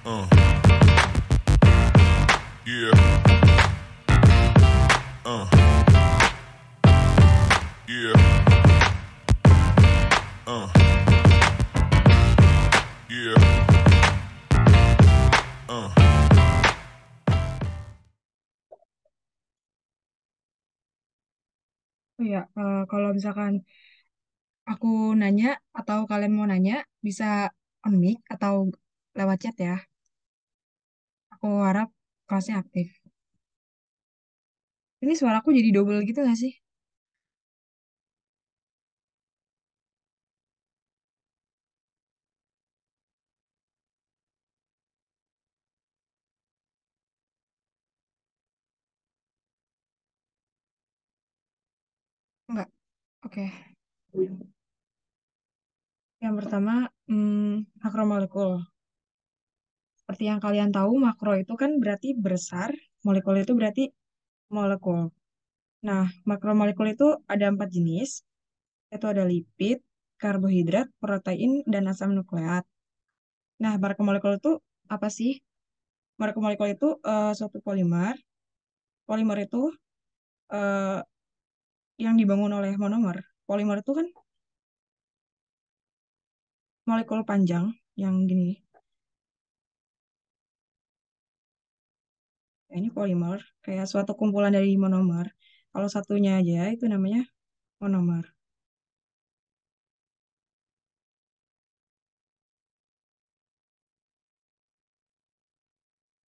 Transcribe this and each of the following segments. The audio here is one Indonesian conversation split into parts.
Uh, yeah, uh, yeah, uh, yeah, uh. Oh ya, kalau misalkan aku nanya atau kalian mau nanya, bisa on mic atau lewat chat ya. Aku harap kelasnya aktif. Ini suaraku jadi double gitu gak sih? Enggak. Oke. Yang pertama, makromolekul. Seperti yang kalian tahu, makro itu kan berarti besar, molekul itu berarti molekul. Nah, makromolekul itu ada 4 jenis, yaitu ada lipid, karbohidrat, protein, dan asam nukleat. Nah, makromolekul itu apa sih? Makromolekul itu suatu polimer. Polimer itu eh, yang dibangun oleh monomer. Polimer itu kan molekul panjang yang gini. Ya, ini polimer, kayak suatu kumpulan dari monomer. Kalau satunya aja itu namanya monomer.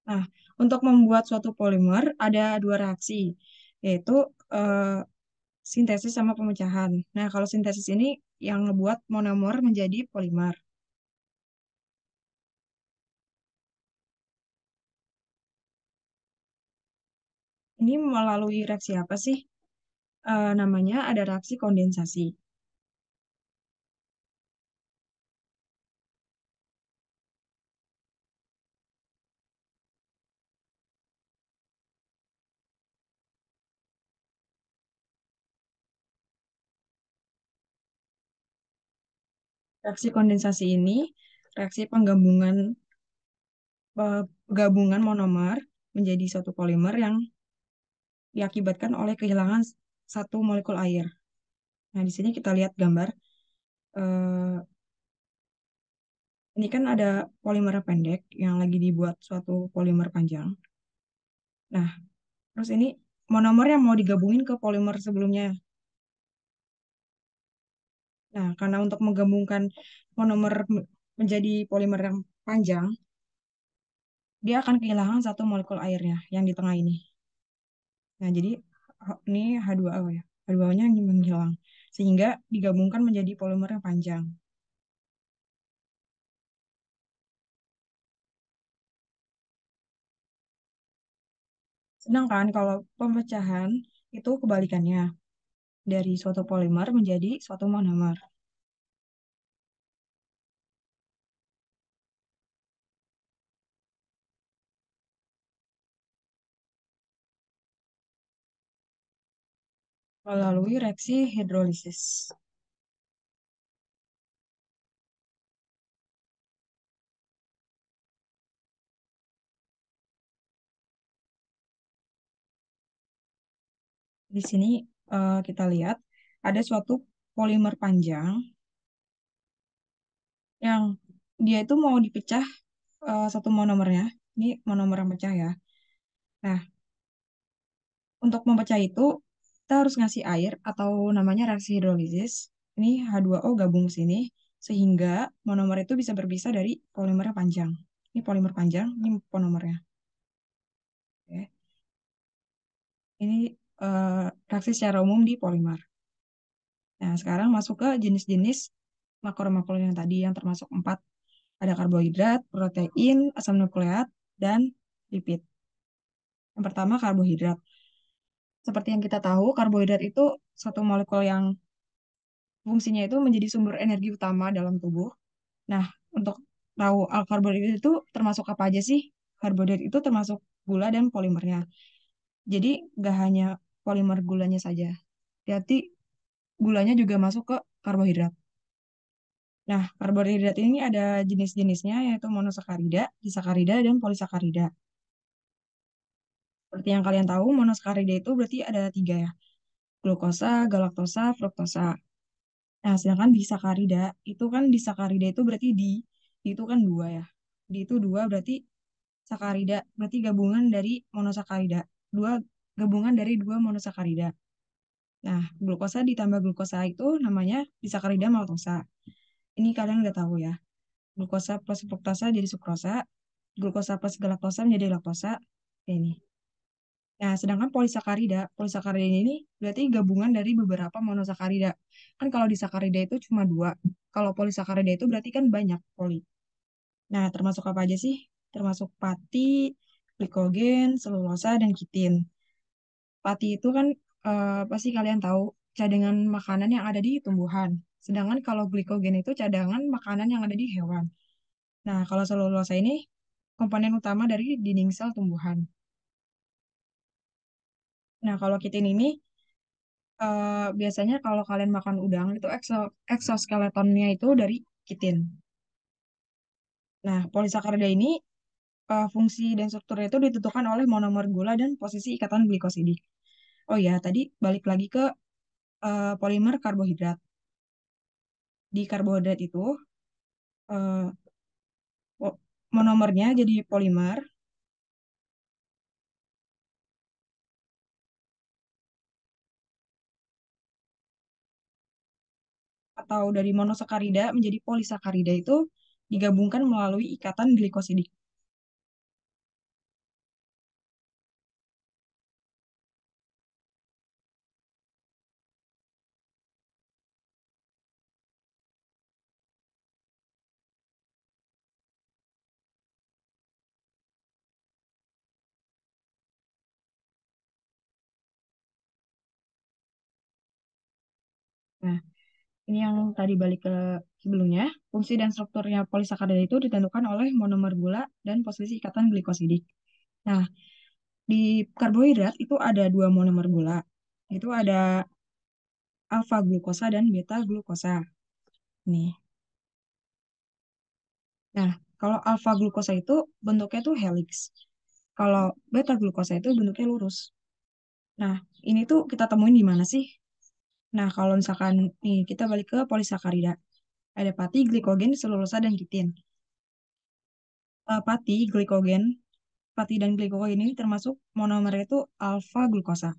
Nah, untuk membuat suatu polimer ada 2 reaksi, yaitu eh, sintesis sama pemecahan. Nah, kalau sintesis ini yang ngebuat monomer menjadi polimer. Ini melalui reaksi apa sih? Namanya ada reaksi kondensasi. Reaksi kondensasi ini reaksi gabungan monomer menjadi suatu polimer yang diakibatkan oleh kehilangan satu molekul air. Nah, di sini kita lihat gambar. Eh, ini kan ada polimer pendek yang lagi dibuat suatu polimer panjang. Nah, terus ini monomer yang mau digabungin ke polimer sebelumnya. Nah, karena untuk menggabungkan monomer menjadi polimer yang panjang, dia akan kehilangan satu molekul airnya yang di tengah ini. Nah, jadi ini H2O ya. H2O-nya menghilang. Sehingga digabungkan menjadi polimer yang panjang. Sedangkan kalau pemecahan itu kebalikannya. Dari suatu polimer menjadi suatu monomer. Melalui reaksi hidrolisis. Di sini kita lihat ada suatu polimer panjang yang dia itu mau dipecah satu monomernya. Ini monomer yang pecah ya. Nah, untuk memecah itu kita harus ngasih air atau namanya reaksi hidrolisis. Ini H2O gabung ke sini sehingga monomer itu bisa berpisah dari polimernya panjang. Ini polimer panjang, ini monomernya. Oke. Ini reaksi secara umum di polimer. Nah, sekarang masuk ke jenis-jenis makro-makro yang tadi yang termasuk 4. Ada karbohidrat, protein, asam nukleat, dan lipid. Yang pertama karbohidrat. Seperti yang kita tahu, karbohidrat itu suatu molekul yang fungsinya itu menjadi sumber energi utama dalam tubuh. Nah, untuk tahu karbohidrat itu termasuk apa aja sih? Karbohidrat itu termasuk gula dan polimernya. Jadi, nggak hanya polimer gulanya saja. Berarti gulanya juga masuk ke karbohidrat. Nah, karbohidrat ini ada jenis-jenisnya yaitu monosakarida, disakarida, dan polisakarida. Seperti yang kalian tahu, monosakarida itu berarti ada tiga ya, glukosa, galaktosa, fruktosa. Nah, sedangkan disakarida itu kan disakarida itu berarti di itu kan dua ya. Di itu dua berarti sakarida, berarti gabungan dari monosakarida. Dua gabungan dari dua monosakarida. Nah, glukosa ditambah glukosa itu namanya disakarida maltosa. Ini kalian udah tahu ya. Glukosa plus fruktosa jadi sukrosa, glukosa plus galaktosa menjadi laktosa. Ini. Nah, sedangkan polisakarida, polisakarida ini berarti gabungan dari beberapa monosakarida. Kan kalau disakarida itu cuma dua. Kalau polisakarida itu berarti kan banyak poli. Nah, termasuk apa aja sih? Termasuk pati, glikogen, selulosa, dan kitin. Pati itu kan pasti kalian tahu cadangan makanan yang ada di tumbuhan. Sedangkan kalau glikogen itu cadangan makanan yang ada di hewan. Nah, kalau selulosa ini komponen utama dari dinding sel tumbuhan. Nah, kalau kitin ini biasanya kalau kalian makan udang itu eksoskeletonnya itu dari kitin. Nah, polisakarida ini fungsi dan strukturnya itu ditentukan oleh monomer gula dan posisi ikatan glikosidik. Oh ya, tadi balik lagi ke polimer karbohidrat. Di karbohidrat itu eh, monomernya jadi polimer atau dari monosakarida menjadi polisakarida itu digabungkan melalui ikatan glikosidik. Nah, ini yang tadi balik ke sebelumnya. Fungsi dan strukturnya polisakarida itu ditentukan oleh monomer gula dan posisi ikatan glikosidik. Nah, di karbohidrat itu ada dua monomer gula. Itu ada alfa glukosa dan beta glukosa. Nih. Nah, kalau alfa glukosa itu bentuknya tuh helix. Kalau beta glukosa itu bentuknya lurus. Nah, ini tuh kita temuin di mana sih? Nah, kalau misalkan nih kita balik ke polisakarida. Ada pati, glikogen, selulosa, dan kitin. Pati, glikogen, pati dan glikogen ini termasuk monomer itu alfa glukosa.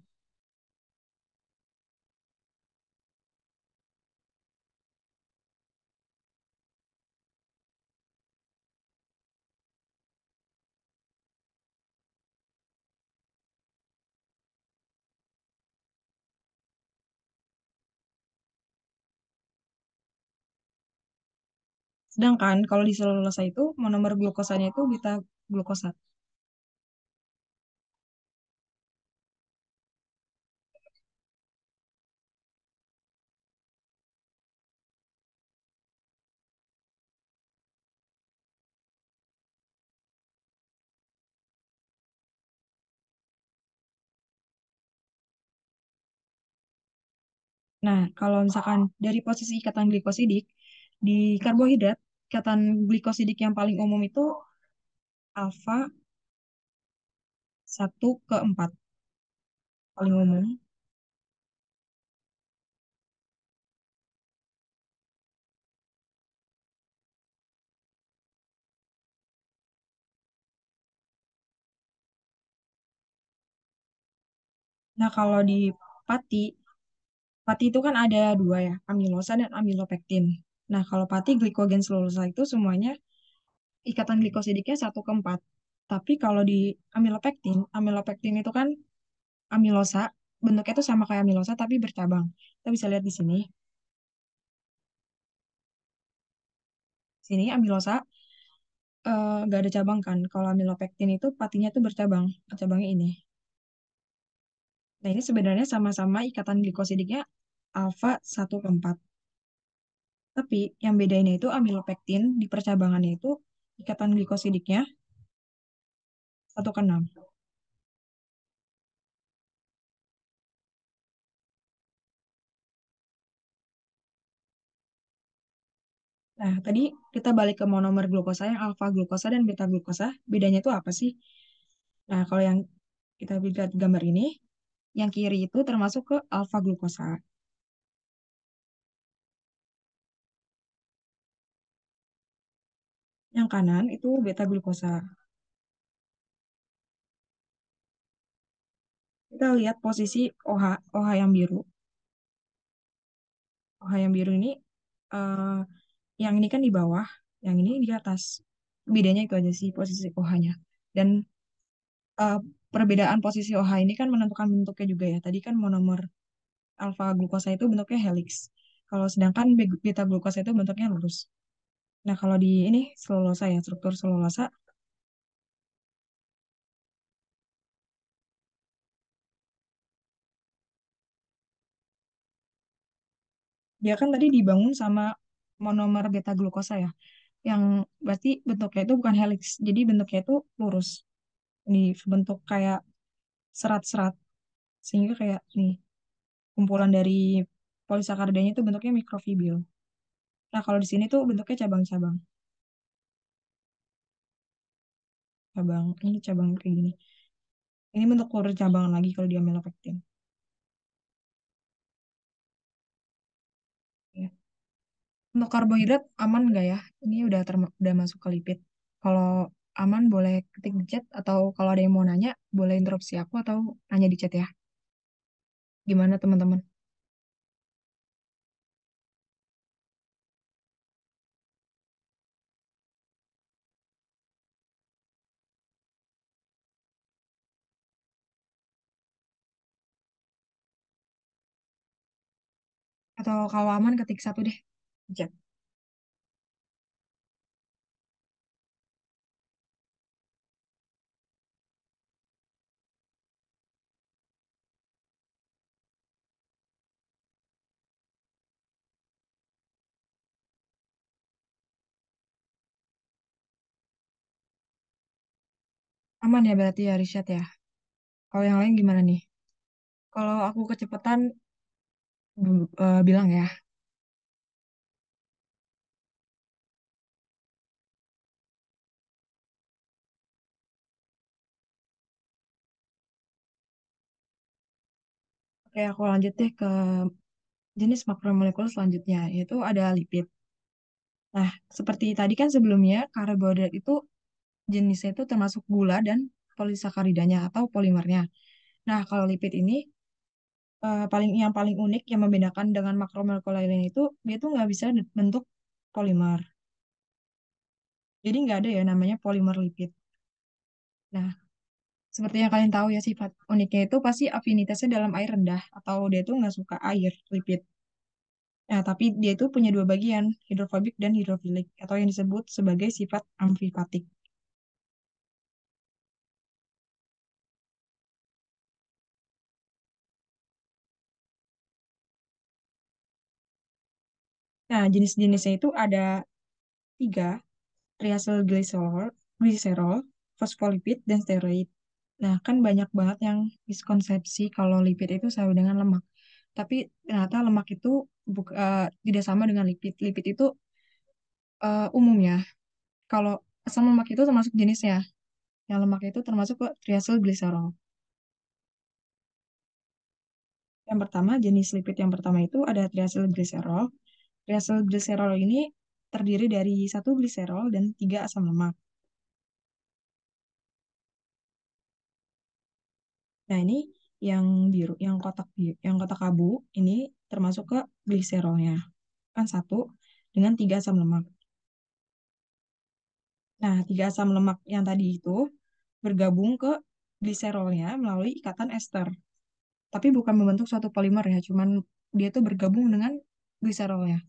Sedangkan kalau di selulosa itu monomer glukosanya itu beta glukosa. Nah, kalau misalkan dari posisi ikatan glikosidik, di karbohidrat, ikatan glikosidik yang paling umum itu alfa 1 ke 4 paling umum. Nah, kalau di pati, pati itu kan ada dua ya, amilosa dan amilopektin. Nah, kalau pati, glikogen, selulosa itu semuanya ikatan glikosidiknya 1 ke 4. Tapi kalau di amilopektin, amilopektin itu kan amilosa, bentuknya itu sama kayak amilosa tapi bercabang. Kita bisa lihat di sini. Sini amilosa nggak ada cabang kan. Kalau amilopektin itu patinya tuh bercabang. Cabangnya ini. Nah, ini sebenarnya sama-sama ikatan glikosidiknya alfa 1 ke 4. Tapi yang bedainnya itu amilopektin di percabangannya itu ikatan glikosidiknya 1 ke 6. Nah, tadi kita balik ke monomer glukosa yang alfa glukosa dan beta glukosa. Bedanya itu apa sih? Nah, kalau yang kita lihat gambar ini, yang kiri itu termasuk ke alfa glukosa. Yang kanan itu beta glukosa. Kita lihat posisi OH, OH yang biru. OH yang biru ini, eh, yang ini kan di bawah, yang ini di atas. Bedanya itu aja sih posisi OH-nya. Dan eh, perbedaan posisi OH ini kan menentukan bentuknya juga ya. Tadi kan monomer alfa glukosa itu bentuknya helix. Kalau sedangkan beta glukosa itu bentuknya lurus. Nah, kalau di ini selulosa ya, struktur selulosa, dia kan tadi dibangun sama monomer beta glukosa ya, yang berarti bentuknya itu bukan helix, jadi bentuknya itu lurus. Ini bentuk kayak serat-serat, sehingga kayak nih, kumpulan dari polisakaridanya itu bentuknya mikrofibil. Nah, kalau di sini tuh bentuknya cabang-cabang. Cabang, ini cabang kayak gini. Ini bentuk telur cabang lagi kalau di amilopektin. Ya. Untuk karbohidrat aman nggak ya? Ini udah masuk ke lipid. Kalau aman boleh ketik di chat atau kalau ada yang mau nanya boleh interupsi aku atau nanya di chat ya. Gimana teman-teman? Atau kalau aman ketik satu deh di chat. Aman ya berarti ya riset ya. Kalau yang lain gimana nih? Kalau aku kecepatan bilang ya. Oke, aku lanjut deh ke jenis makromolekul selanjutnya, yaitu ada lipid. Nah, seperti tadi kan sebelumnya, karbohidrat itu jenisnya itu termasuk gula dan polisakaridanya atau polimernya. Nah, kalau lipid ini yang paling unik yang membedakan dengan makromolekul lain itu dia tuh nggak bisa bentuk polimer. Jadi nggak ada ya namanya polimer lipid. Nah, seperti yang kalian tahu ya sifat uniknya itu pasti afinitasnya dalam air rendah atau dia tuh nggak suka air lipid. Nah, tapi dia itu punya dua bagian, hidrofobik dan hidrofilik atau yang disebut sebagai sifat amfifatik. Nah, jenis-jenisnya itu ada tiga, triacylglycerol, glycerol, fosfolipid, dan steroid. Nah, kan banyak banget yang miskonsepsi kalau lipid itu sama dengan lemak. Tapi ternyata lemak itu tidak sama dengan lipid. Lipid itu umumnya, kalau asam lemak itu termasuk jenisnya. Yang lemak itu termasuk ke triacylglycerol. Yang pertama, jenis lipid yang pertama itu ada triacylglycerol. Triacylglycerol ini terdiri dari satu gliserol dan tiga asam lemak. Nah, ini yang biru, yang kotak abu ini termasuk ke gliserolnya. Kan satu dengan tiga asam lemak. Nah, tiga asam lemak yang tadi itu bergabung ke gliserolnya melalui ikatan ester. Tapi bukan membentuk suatu polimer ya, cuman dia tuh bergabung dengan gliserolnya.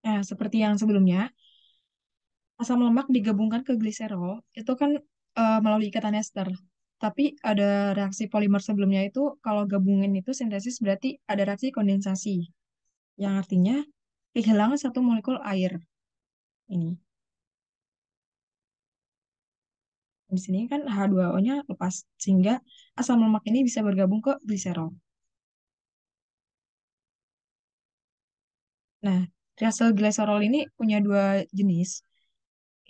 Nah, seperti yang sebelumnya, asam lemak digabungkan ke gliserol itu kan melalui ikatan ester. Tapi ada reaksi polimer sebelumnya itu kalau gabungin itu sintesis berarti ada reaksi kondensasi yang artinya kehilangan satu molekul air ini. Di sini kan H2O-nya lepas sehingga asam lemak ini bisa bergabung ke gliserol. Nah, triasil gliserol ini punya dua jenis,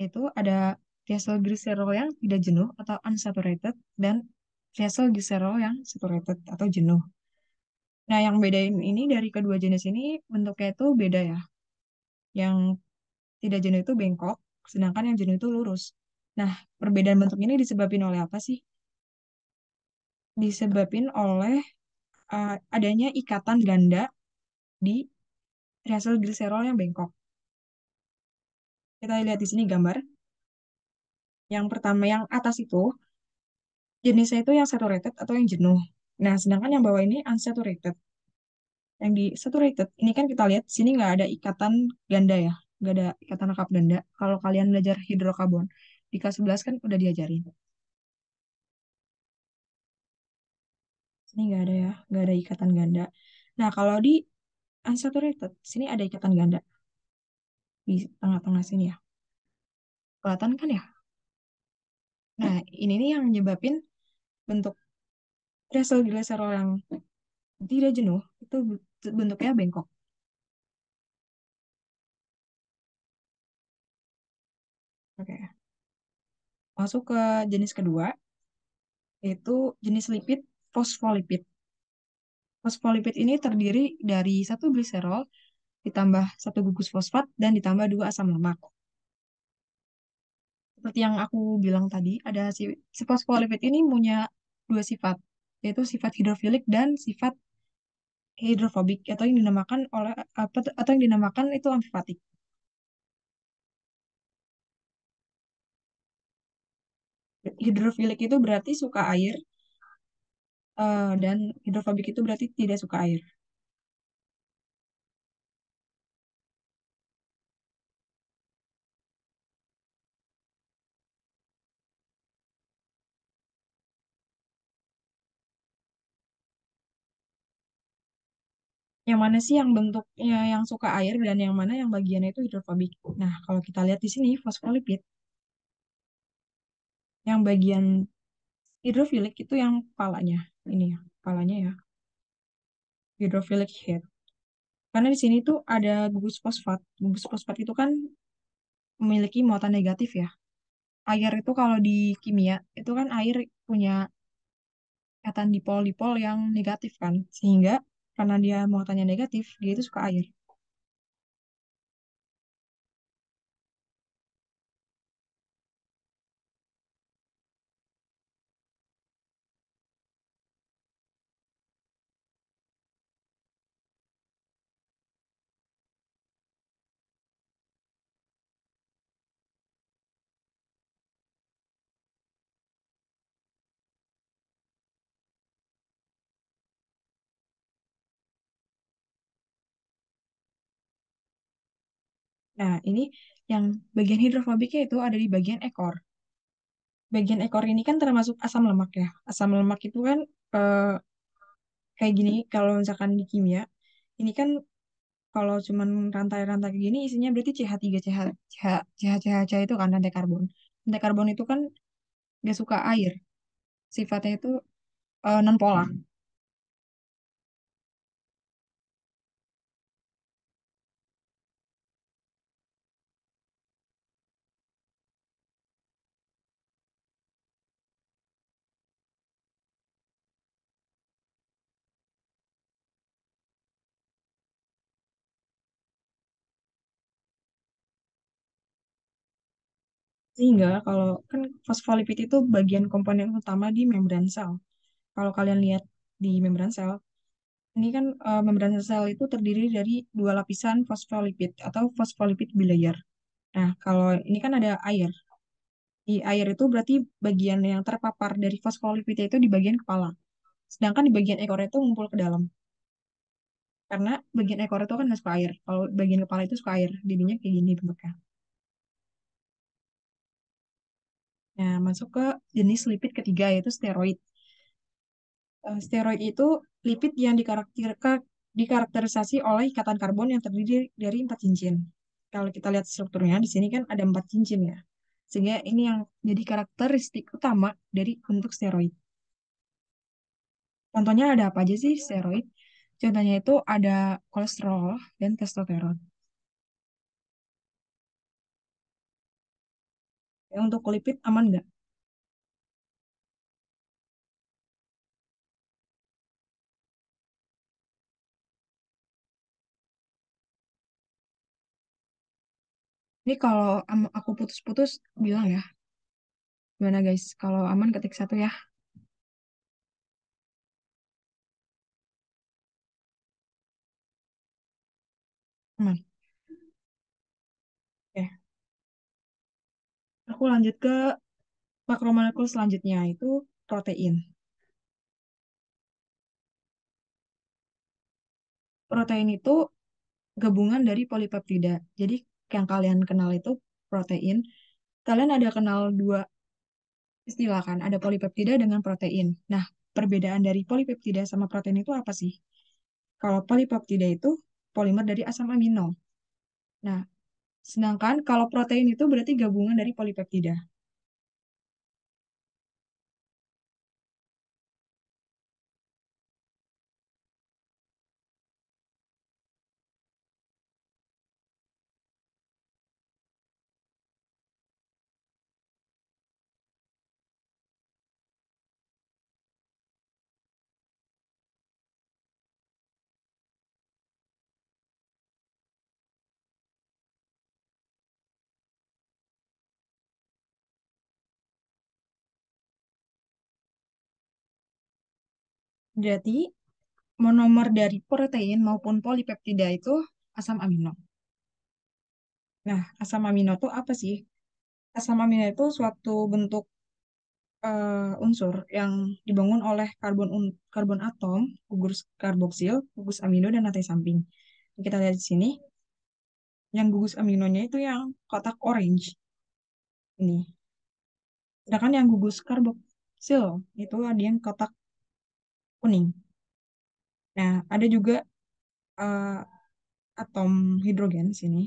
yaitu ada triasil gliserol yang tidak jenuh atau unsaturated dan triasil gliserol yang saturated atau jenuh. Nah, yang bedain ini dari kedua jenis ini bentuknya itu beda ya. Yang tidak jenuh itu bengkok, sedangkan yang jenuh itu lurus. Nah, perbedaan bentuk ini disebabkan oleh apa sih? Disebabkan oleh adanya ikatan ganda di triasil gliserol yang bengkok. Kita lihat di sini gambar. Yang pertama, yang atas itu jenisnya itu yang saturated atau yang jenuh. Nah, sedangkan yang bawah ini unsaturated. Yang di saturated, ini kan kita lihat, sini nggak ada ikatan ganda ya. Nggak ada ikatan rekap ganda. Kalau kalian belajar hidrokarbon, di kelas 11 kan udah diajarin. Sini nggak ada ya, nggak ada ikatan ganda. Nah, kalau di unsaturated, sini ada ikatan ganda. Di tengah-tengah sini ya. Kelihatan kan ya? Nah, ini nih yang nyebabin bentuk triasil glycerol yang tidak jenuh, itu bentuknya bengkok. Oke. Masuk ke jenis kedua, yaitu jenis lipid fosfolipid. Fosfolipid ini terdiri dari satu gliserol ditambah satu gugus fosfat dan ditambah dua asam lemak. Seperti yang aku bilang tadi, ada si fosfolipid ini punya dua sifat, yaitu sifat hidrofilik dan sifat hidrofobik atau yang dinamakan oleh apa atau yang dinamakan itu amfifatik. Hidrofilik itu berarti suka air dan hidrofobik itu berarti tidak suka air. Yang mana sih yang bentuknya yang suka air dan yang mana yang bagiannya itu hidrofobik. Nah, kalau kita lihat di sini fosfolipid, yang bagian hidrofilik itu yang kepalanya. Ini ya, kepalanya ya, hidrophilic head. Karena di sini tuh ada gugus fosfat. Gugus fosfat itu kan memiliki muatan negatif ya. Air itu kalau di kimia, itu kan air punya ikatan dipol-dipol yang negatif kan. Sehingga karena dia muatannya negatif, dia itu suka air. Nah, ini yang bagian hidrofobiknya itu ada di bagian ekor. Bagian ekor ini kan termasuk asam lemak ya. Asam lemak itu kan eh, kayak gini, kalau misalkan di kimia, ini kan kalau cuman rantai-rantai kayak gini isinya berarti CH3, CH itu kan rantai karbon. Rantai karbon itu kan gak suka air. Sifatnya itu non-polar. Sehingga kalau kan fosfolipid itu bagian komponen utama di membran sel. Kalau kalian lihat di membran sel, ini kan membran sel itu terdiri dari dua lapisan fosfolipid atau fosfolipid bilayer. Nah, kalau ini kan ada air. Di air itu berarti bagian yang terpapar dari fosfolipidnya itu di bagian kepala. Sedangkan di bagian ekornya itu ngumpul ke dalam. Karena bagian ekor itu kan nggak suka air. Kalau bagian kepala itu suka air. Jadinya kayak gini bentuknya. Nah, masuk ke jenis lipid ketiga yaitu steroid. Steroid itu lipid yang dikarakterisasi oleh ikatan karbon yang terdiri dari empat cincin. Kalau kita lihat strukturnya, di sini kan ada empat cincin ya. Sehingga ini yang jadi karakteristik utama dari bentuk steroid. Contohnya ada apa aja sih steroid? Contohnya itu ada kolesterol dan testosteron. Ya, untuk lipid aman nggak? Ini kalau aku putus-putus bilang ya. Gimana guys? Kalau aman ketik satu ya. Aman. Oke. Aku lanjut ke makromolekul selanjutnya itu protein. Protein itu gabungan dari polipeptida. Jadi yang kalian kenal itu protein. Kalian ada kenal dua istilah kan? Ada polipeptida dengan protein. Nah, perbedaan dari polipeptida sama protein itu apa sih? Kalau polipeptida itu polimer dari asam amino. Nah, sedangkan kalau protein itu berarti gabungan dari polipeptida. Jadi, monomer dari protein maupun polipeptida itu asam amino. Nah, asam amino itu apa sih? Asam amino itu suatu bentuk unsur yang dibangun oleh karbon atom, gugus karboksil, gugus amino, dan rantai samping. Kita lihat di sini, yang gugus aminonya itu yang kotak orange ini. Sedangkan yang gugus karboksil itu ada yang kotak kuning. Nah, ada juga eh, atom hidrogen di sini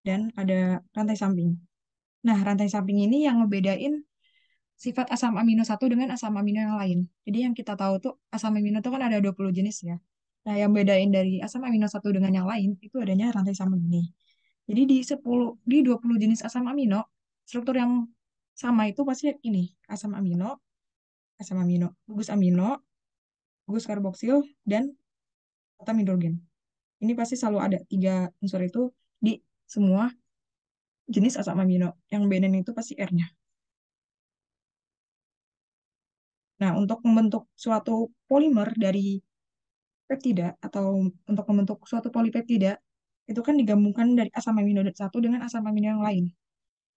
dan ada rantai samping. Nah, rantai samping ini yang ngebedain sifat asam amino satu dengan asam amino yang lain. Jadi yang kita tahu tuh asam amino itu kan ada 20 jenis ya. Nah, yang bedain dari asam amino satu dengan yang lain itu adanya rantai samping ini. Jadi di 20 jenis asam amino, struktur yang sama itu pasti ini, asam amino, gugus karboksil, dan atom hidrogen. Ini pasti selalu ada tiga unsur itu di semua jenis asam amino. Yang bedain itu pasti R-nya. Nah, untuk membentuk suatu polimer dari peptida atau untuk membentuk suatu polipeptida itu kan digabungkan dari asam amino satu dengan asam amino yang lain.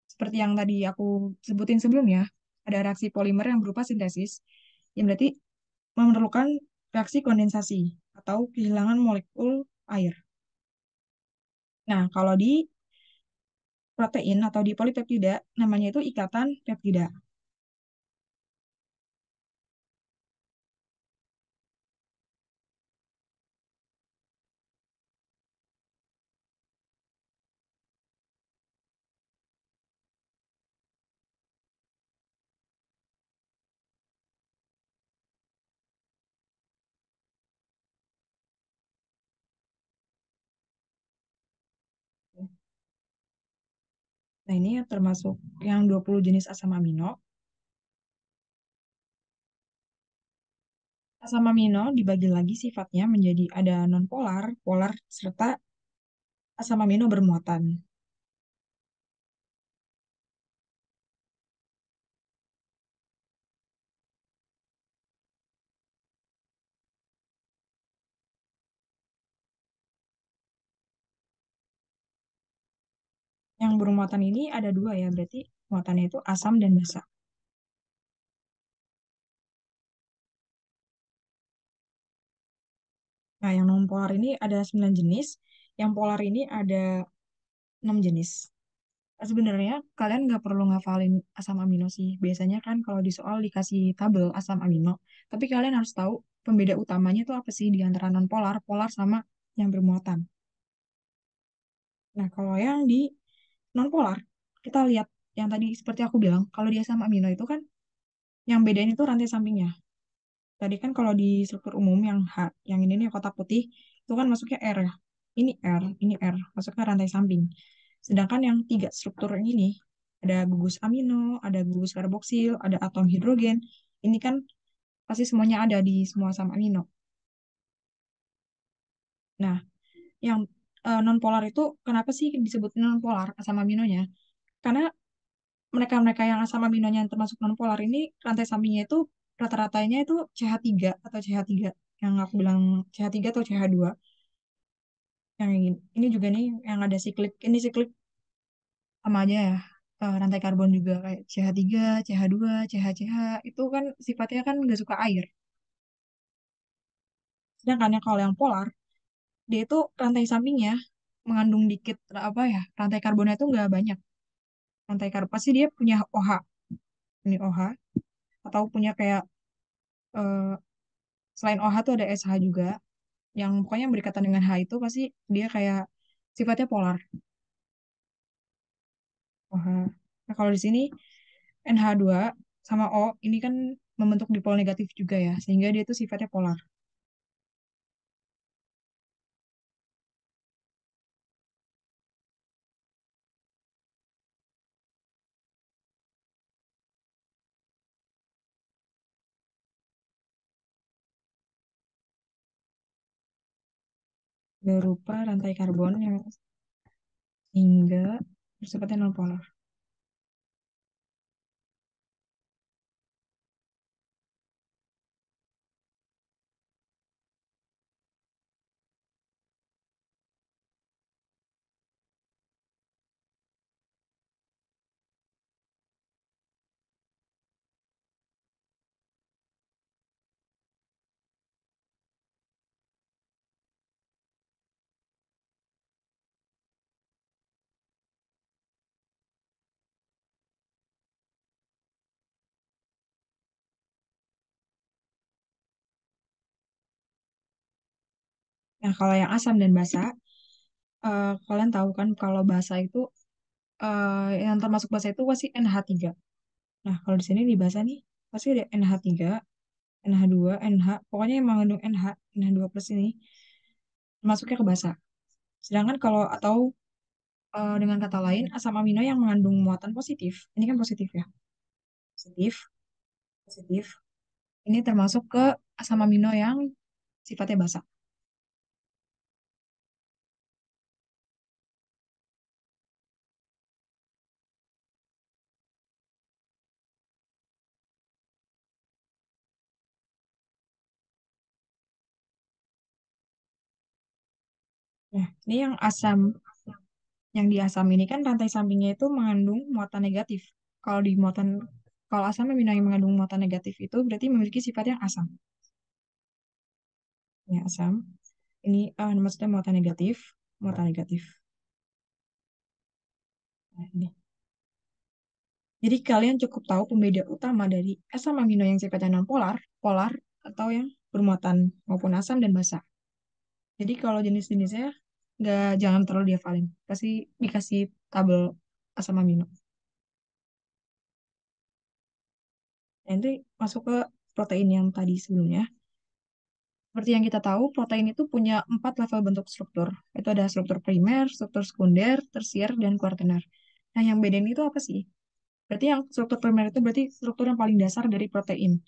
Seperti yang tadi aku sebutin sebelumnya, ada reaksi polimer yang berupa sintesis, yang berarti memerlukan reaksi kondensasi atau kehilangan molekul air. Nah, kalau di protein atau di polipeptida, namanya itu ikatan peptida. Nah, ini termasuk yang 20 jenis asam amino. Asam amino dibagi lagi sifatnya menjadi ada nonpolar, polar, serta asam amino bermuatan. Yang bermuatan ini ada dua ya, berarti muatannya itu asam dan basa. Nah, yang non polar ini ada 9 jenis, yang polar ini ada 6 jenis. Sebenarnya kalian nggak perlu ngafalin asam amino sih. Biasanya kan kalau di soal dikasih tabel asam amino, tapi kalian harus tahu pembeda utamanya itu apa sih di antara non polar, polar sama yang bermuatan. Nah, kalau yang di non polar, kita lihat yang tadi seperti aku bilang, kalau di asam amino itu kan yang bedain itu rantai sampingnya. Tadi kan kalau di struktur umum yang yang ini nih kotak putih itu kan masuknya R ya. Ini R, masuknya rantai samping. Sedangkan yang tiga struktur ini ada gugus amino, ada gugus karboksil, ada atom hidrogen. Ini kan pasti semuanya ada di semua asam amino. Nah, yang non polar itu kenapa sih disebut non polar asam aminonya? Karena mereka-mereka yang asam aminonya yang termasuk non polar ini rantai sampingnya itu rata-ratanya itu CH3 atau CH3 yang aku bilang CH3 atau CH2 yang ini juga nih yang ada siklik ini siklik sama aja ya. Rantai karbon juga kayak CH3 CH2 CH itu kan sifatnya kan nggak suka air, sedangkan yang kalau yang polar dia itu rantai sampingnya mengandung dikit apa ya, rantai karbonnya itu nggak banyak. Rantai karbon pasti dia punya OH, ini OH atau punya kayak eh, selain OH tuh ada SH juga yang pokoknya yang berkaitan dengan H itu pasti dia kayak sifatnya polar. OH. Nah, kalau di sini NH2 sama O ini kan membentuk dipol negatif juga ya, sehingga dia itu sifatnya polar. Berupa rantai karbon yang sehingga bersifatnya nonpolar. Nah, kalau yang asam dan basa, kalian tahu kan kalau basa itu yang termasuk basa itu pasti NH3. Nah, kalau di sini di basa nih pasti ada NH3, NH2, NH, pokoknya yang mengandung NH, NH2 plus ini masuknya ke basa. Sedangkan kalau atau dengan kata lain asam amino yang mengandung muatan positif, ini kan positif ya, positif, positif. Ini termasuk ke asam amino yang sifatnya basa. Nah, ini yang asam, yang di asam ini kan rantai sampingnya itu mengandung muatan negatif. Kalau di muatan, kalau asam amino yang mengandung muatan negatif itu berarti memiliki sifat yang asam. Ya, asam. Ini maksudnya muatan negatif, muatan negatif. Nah, ini. Jadi kalian cukup tahu pembeda utama dari asam amino yang sifatnya non-polar, polar, atau yang bermuatan maupun asam dan basa. Jadi kalau jenis-jenisnya nggak jangan terlalu dihafalin. Pasti dikasih tabel asam amino. Nanti masuk ke protein yang tadi sebelumnya. Seperti yang kita tahu, protein itu punya 4 level bentuk struktur. Itu ada struktur primer, struktur sekunder, tersier, dan kuartener. Nah, yang bedain itu apa sih? Berarti yang struktur primer itu berarti struktur yang paling dasar dari protein.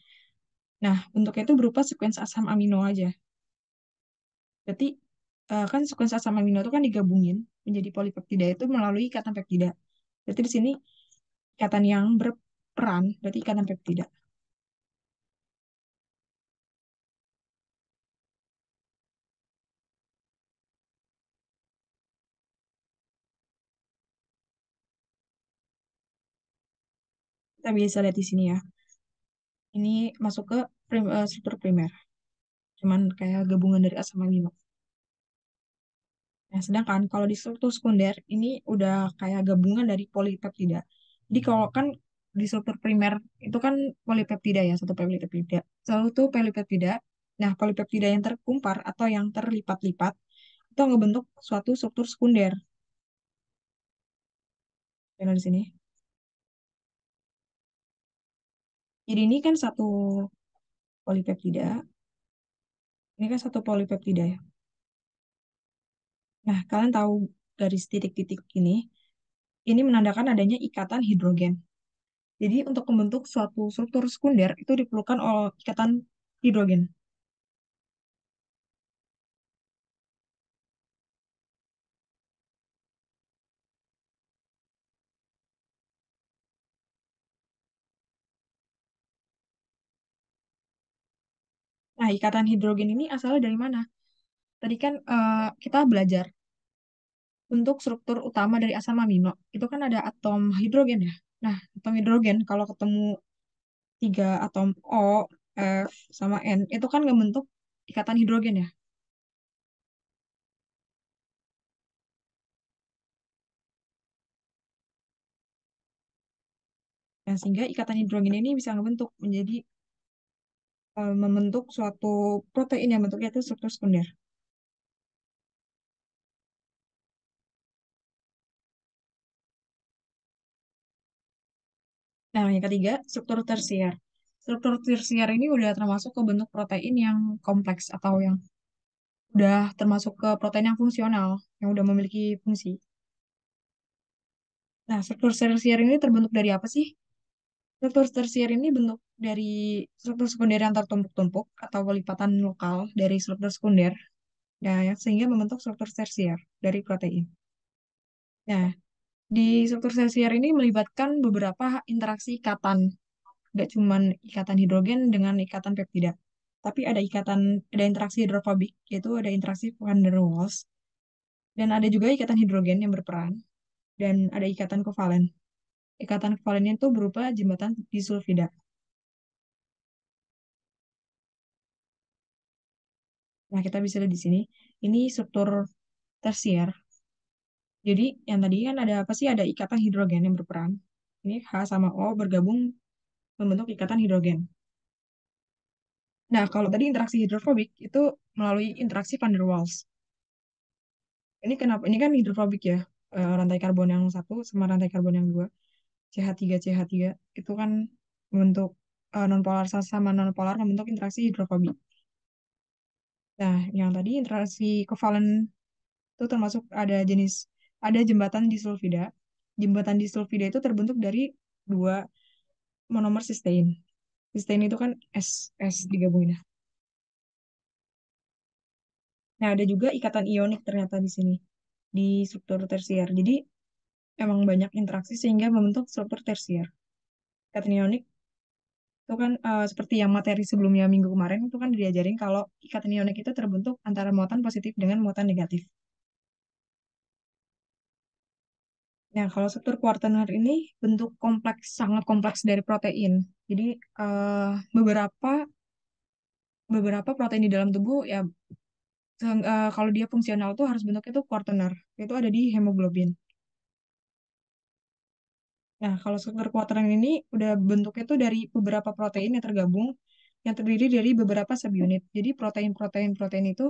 Nah, bentuknya itu berupa sekuens asam amino aja. Berarti kan sekuens asam amino itu kan digabungin menjadi polipeptida itu melalui ikatan peptida. Berarti di sini ikatan yang berperan berarti ikatan peptida. Kita bisa lihat di sini ya. Ini masuk ke struktur primer. cuman kayak gabungan dari asam amino. Nah, sedangkan kalau di struktur sekunder ini udah kayak gabungan dari polipeptida. Jadi kalau kan di struktur primer itu kan polipeptida ya, satu polipeptida. Satu polipeptida. Nah, polipeptida yang terkumpar atau yang terlipat-lipat itu ngebentuk suatu struktur sekunder. Yang di sini. Jadi ini kan satu polipeptida. Ini kan satu polipeptida ya. Nah, kalian tahu garis titik-titik ini menandakan adanya ikatan hidrogen. Jadi untuk membentuk suatu struktur sekunder itu diperlukan oleh ikatan hidrogen. Nah, ikatan hidrogen ini asalnya dari mana? Tadi kan kita belajar untuk struktur utama dari asam amino. Itu kan ada atom hidrogen ya. Nah, atom hidrogen kalau ketemu tiga atom O, F, sama N, itu kan ngebentuk ikatan hidrogen ya. Nah, sehingga ikatan hidrogen ini bisa ngebentuk menjadi membentuk suatu protein yang bentuknya itu struktur sekunder. Nah, yang ketiga, struktur tersier. Struktur tersier ini udah termasuk ke bentuk protein yang kompleks atau yang udah termasuk ke protein yang fungsional, yang udah memiliki fungsi. Nah, struktur tersier ini terbentuk dari apa sih? Struktur tersier ini bentuk dari struktur sekunder yang tertumpuk-tumpuk atau pelipatan lokal dari struktur sekunder, nah, sehingga membentuk struktur tersier dari protein. Nah, di struktur tersier ini melibatkan beberapa interaksi ikatan, nggak cuman ikatan hidrogen dengan ikatan peptida, tapi ada interaksi hidrofobik, yaitu ada interaksi van der Waals, dan ada juga ikatan hidrogen yang berperan, dan ada ikatan kovalen. Ikatan kovalennya itu berupa jembatan disulfida. Nah, kita bisa lihat di sini, ini struktur tersier. Jadi, yang tadi kan ada apa sih? Ada ikatan hidrogen yang berperan. Ini H sama O bergabung membentuk ikatan hidrogen. Nah, kalau tadi interaksi hidrofobik itu melalui interaksi van der Waals. Ini kenapa? Ini kan hidrofobik ya. Rantai karbon yang satu sama rantai karbon yang dua. CH3 CH3 itu kan membentuk nonpolar sama nonpolar membentuk interaksi hidrofobik. Nah, yang tadi interaksi kovalen itu termasuk ada jembatan disulfida. Jembatan disulfida itu terbentuk dari dua monomer sistein. Sistein itu kan S digabungin. Nah, ada juga ikatan ionik ternyata di sini di struktur tersier. Jadi emang banyak interaksi sehingga membentuk struktur tersier. Ikatan ionik itu kan seperti yang materi sebelumnya minggu kemarin itu kan diajarin kalau ikatan ionik itu terbentuk antara muatan positif dengan muatan negatif. Nah, kalau struktur kuartener ini bentuk kompleks, sangat kompleks dari protein. Jadi eh, beberapa beberapa protein di dalam tubuh ya kalau dia fungsional tuh harus bentuknya tuh kuartener. Itu ada di hemoglobin. Nah, kalau struktur kuartener ini udah bentuknya tuh dari beberapa protein yang tergabung yang terdiri dari beberapa subunit. Jadi protein itu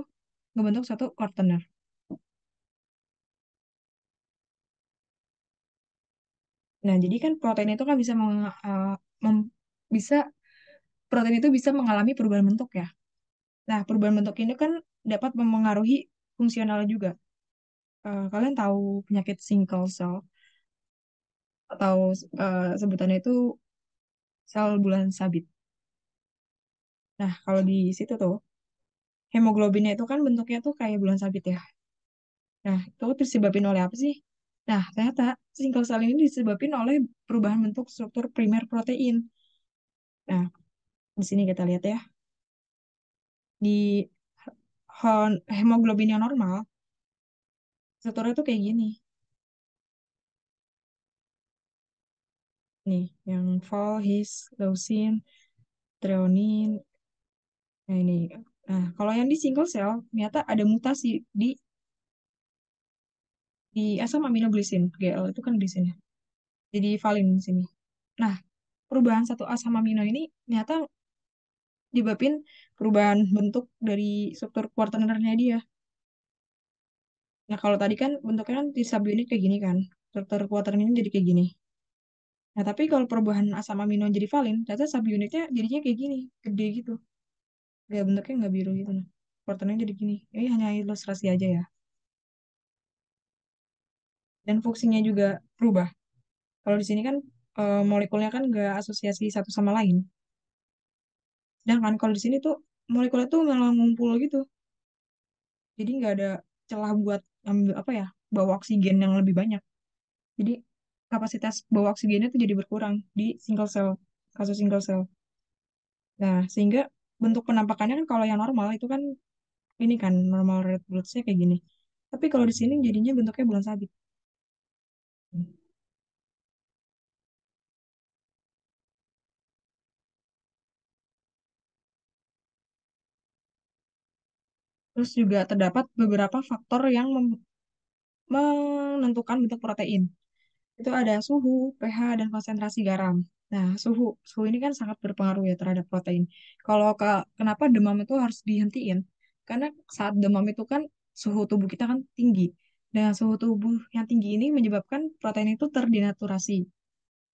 ngebentuk satu kuartener. Nah, jadi kan protein itu kan mem- bisa protein itu bisa mengalami perubahan bentuk ya. Nah, perubahan bentuk ini kan dapat memengaruhi fungsional juga. Kalian tahu penyakit sickle cell atau sebutannya itu sel bulan sabit. Nah, kalau di situ tuh hemoglobinnya itu kan bentuknya tuh kayak bulan sabit ya. Nah, itu disebabkan oleh apa sih? Nah, ternyata sickle cell ini disebabkan oleh perubahan bentuk struktur primer protein. Nah, di sini kita lihat ya. Di hemoglobin yang normal, strukturnya tuh kayak gini. Nih, yang vol, his, leucin, treonin. Nah, ini. Nah, kalau yang di single cell, ternyata ada mutasi di asam aminoglisin, GL itu kan glisin ya. Jadi valin di sini. Nah, perubahan satu asam amino ini ternyata nyebabin perubahan bentuk dari struktur kuartenernya dia. Nah, kalau tadi kan bentuknya kan di subunit kayak gini kan. Struktur kuartenernya jadi kayak gini. Nah, tapi kalau perubahan asam amino jadi valin, ternyata subunitnya jadinya kayak gini, gede gitu. Ya, bentuknya nggak biru gitu. Nah, kuartenernya jadi gini. Ini hanya ilustrasi aja ya. Dan fungsinya juga berubah. Kalau di sini kan molekulnya kan nggak asosiasi satu sama lain. Sedangkan kalau di sini tuh molekulnya tuh malah ngumpul gitu. Jadi nggak ada celah buat ambil apa ya, bawa oksigen yang lebih banyak. Jadi kapasitas bawa oksigennya tuh jadi berkurang di single cell, kasus single cell. Nah, sehingga bentuk penampakannya kan kalau yang normal itu kan ini kan normal red blood-nya kayak gini. Tapi kalau di sini jadinya bentuknya bulan sabit. Terus juga terdapat beberapa faktor yang menentukan bentuk protein. Itu ada suhu, pH, dan konsentrasi garam. Nah, suhu ini kan sangat berpengaruh ya terhadap protein. Kalau kenapa demam itu harus dihentiin? Karena saat demam itu kan suhu tubuh kita kan tinggi. Dan suhu tubuh yang tinggi ini menyebabkan protein itu terdenaturasi.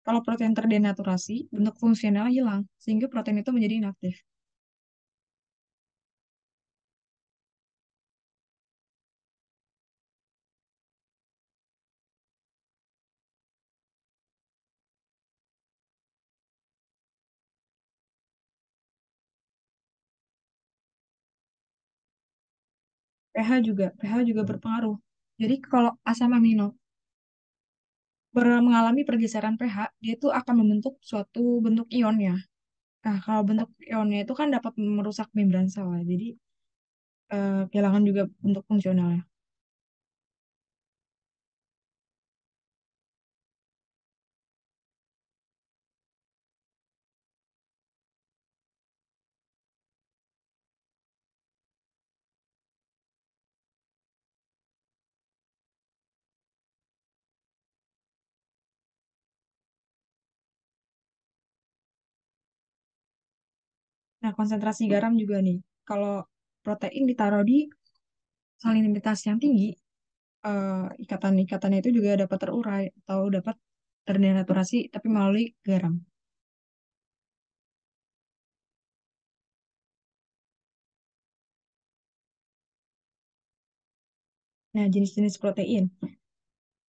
Kalau protein terdenaturasi, bentuk fungsionalnya hilang, sehingga protein itu menjadi inaktif. pH juga berpengaruh. Jadi kalau asam amino mengalami pergeseran pH, dia itu akan membentuk suatu bentuk ion ya. Nah, kalau bentuk ionnya itu kan dapat merusak membran sel ya. Jadi kehilangan juga bentuk fungsionalnya. Nah, konsentrasi garam juga nih. Kalau protein ditaruh di salinitas yang tinggi, ikatan-ikatannya itu juga dapat terurai atau dapat terdenaturasi tapi melalui garam. Nah, jenis-jenis protein.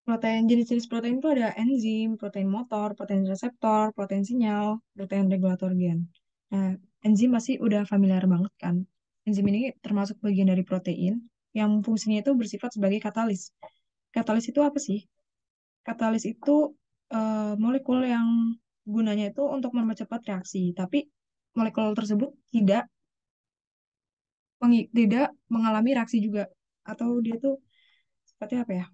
Jenis-jenis protein itu ada enzim, protein motor, protein reseptor, protein sinyal, protein regulator gen. Nah, enzim pasti udah familiar banget kan. Enzim ini termasuk bagian dari protein yang fungsinya itu bersifat sebagai katalis. Katalis itu apa sih? Katalis itu molekul yang gunanya itu untuk mempercepat reaksi, tapi molekul tersebut tidak mengalami reaksi juga, atau dia tuh seperti apa ya?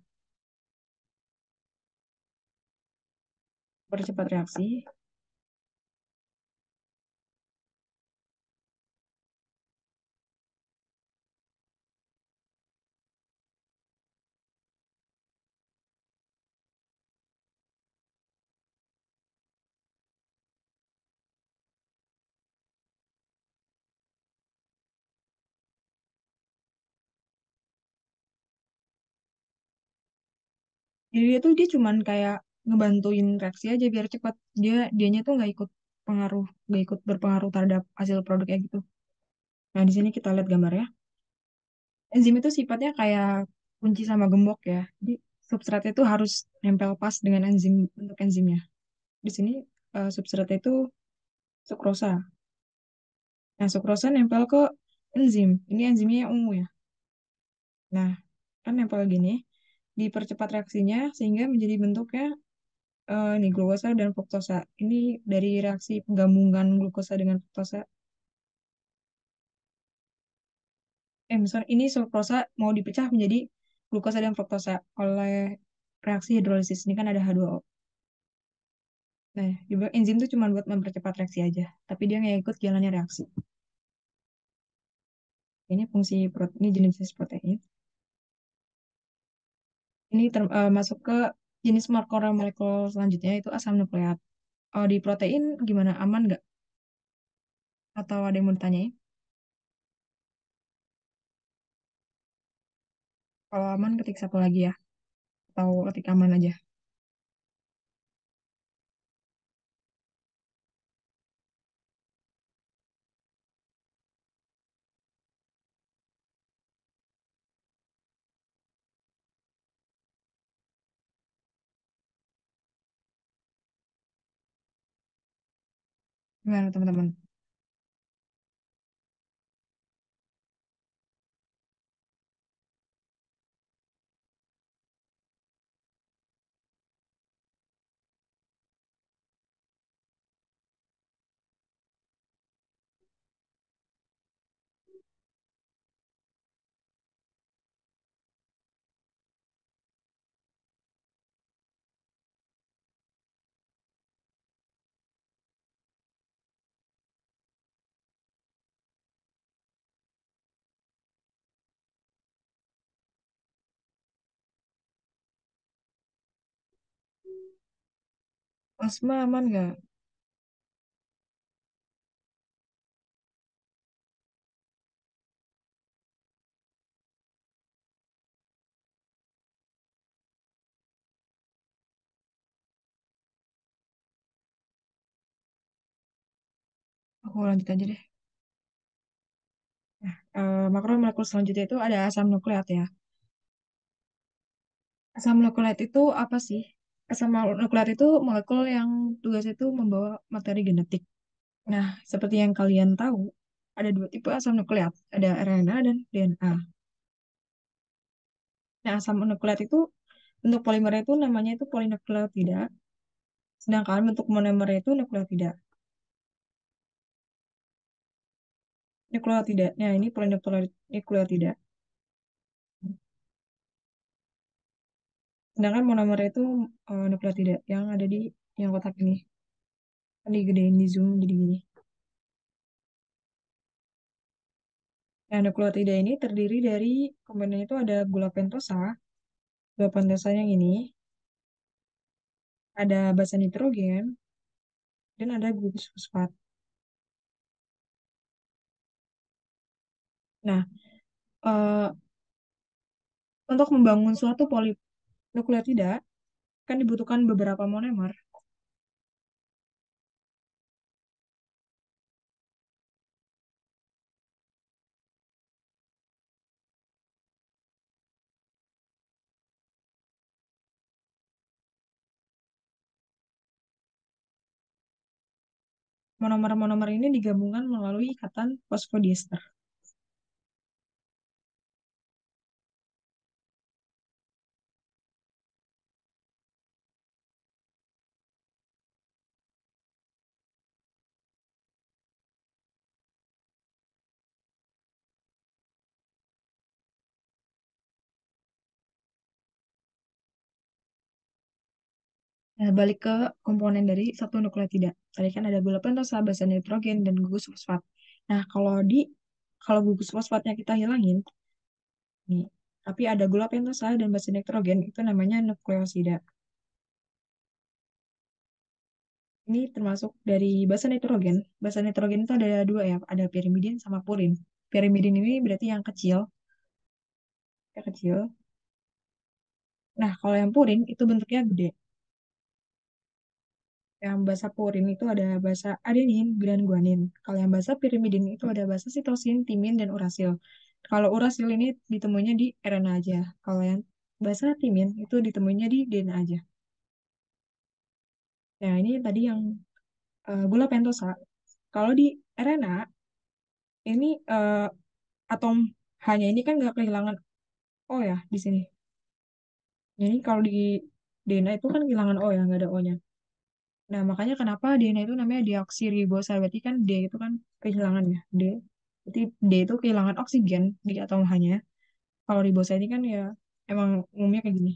Percepat reaksi. Jadi dia cuman kayak ngebantuin reaksi aja biar cepat. Dianya tuh nggak ikut berpengaruh terhadap hasil produknya gitu. Nah, di sini kita lihat gambarnya. Enzim itu sifatnya kayak kunci sama gembok ya. Jadi substratnya itu harus nempel pas dengan untuk enzimnya. Di sini substratnya itu sukrosa. Nah, sukrosa nempel ke enzim. Ini enzimnya yang ungu ya. Nah, kan nempel gini, dipercepat reaksinya sehingga menjadi bentuknya ini glukosa dan fruktosa. Ini dari reaksi penggabungan glukosa dengan fruktosa. Misalnya ini sukrosa mau dipecah menjadi glukosa dan fruktosa oleh reaksi hidrolisis. Ini kan ada H2O. Nah, juga enzim itu cuma buat mempercepat reaksi aja, tapi dia nggak ikut jalannya reaksi. Ini fungsi protein, ini jenis protein. Ini masuk ke jenis marker molekul selanjutnya itu asam nukleat. Oh, di protein gimana? Aman nggak? Atau ada yang mau ditanyain? Kalau aman ketik satu lagi ya. Atau ketik aman aja. Gimana teman-teman? Plasma aman nggak? Aku lanjut aja deh. Makromolekul selanjutnya itu ada asam nukleat ya. Asam nukleat itu apa sih? Asam nukleat itu molekul yang tugasnya itu membawa materi genetik. Nah, seperti yang kalian tahu, ada dua tipe asam nukleat, ada RNA dan DNA. Nah, asam nukleat itu bentuk polimernya itu namanya itu polinukleotida, sedangkan bentuk monomernya itu nukleotida. Nukleotida. Nah, ini polinukleotida. Sedangkan monomernya itu nukleotida yang ada di yang kotak ini. Kan digedein di zoom jadi gini. Nah, nukleotida ini terdiri dari komponen itu ada gula pentosa. Gula pentosa yang ini ada basa nitrogen dan ada gugus fosfat. Nah, eh, untuk membangun suatu polinukleotida kan dibutuhkan beberapa monomer. Monomer-monomer ini digabungkan melalui ikatan fosfodiester. Nah, balik ke komponen dari satu nukleotida. Tadi kan ada gula pentosa, basa nitrogen, dan gugus fosfat. Nah, kalau gugus fosfatnya kita hilangin, nih, tapi ada gula pentosa dan basa nitrogen, itu namanya nukleosida. Ini termasuk dari basa nitrogen. Basa nitrogen itu ada dua ya, ada pirimidin sama purin. Pirimidin ini berarti yang kecil. Nah, kalau yang purin itu bentuknya gede. Yang basa purin itu ada basa adenin dan guanin. Kalau yang basa pirimidin itu ada basa sitosin, timin, dan urasil. Kalau urasil ini ditemuinya di RNA aja. Kalau yang basa timin itu ditemuinya di DNA aja. Nah, ini tadi yang gula pentosa. Kalau di RNA, ini atom hanya ini kan nggak kehilangan O ya di sini. Jadi kalau di DNA itu kan kehilangan O ya, nggak ada O-nya. Nah, makanya kenapa DNA itu namanya deoksiribosa. Berarti kan D itu kan kehilangan ya. Berarti D itu kehilangan oksigen di atom H-nya. Kalau ribosa ini kan ya emang umumnya kayak gini.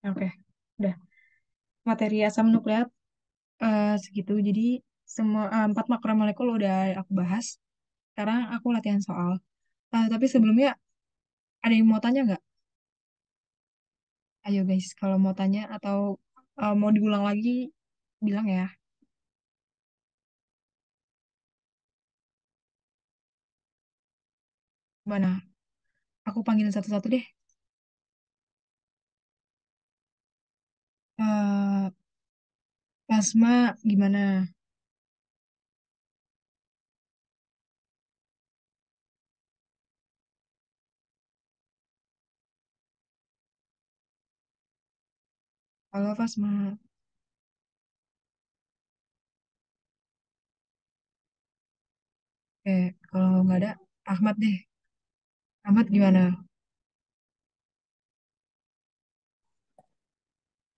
Oke, udah. Materi asam nukleat segitu. Jadi semua empat makromolekul udah aku bahas. Sekarang aku latihan soal. Tapi sebelumnya ada yang mau tanya nggak? Ayo guys, kalau mau tanya atau mau diulang lagi, bilang ya. Mana? Aku panggilin satu-satu deh. eh Plasma gimana? Kalau plasma, kalau nggak ada, Ahmad deh. Ahmad gimana?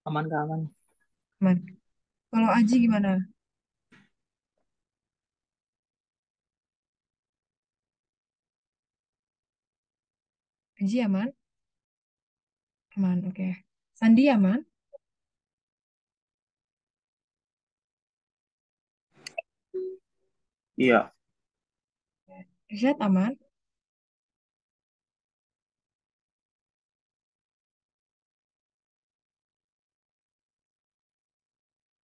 Aman kak aman. Ahmad. Kalau Aji gimana? Aji aman? Aman, oke. Sandi aman? Iya, Irsyad aman?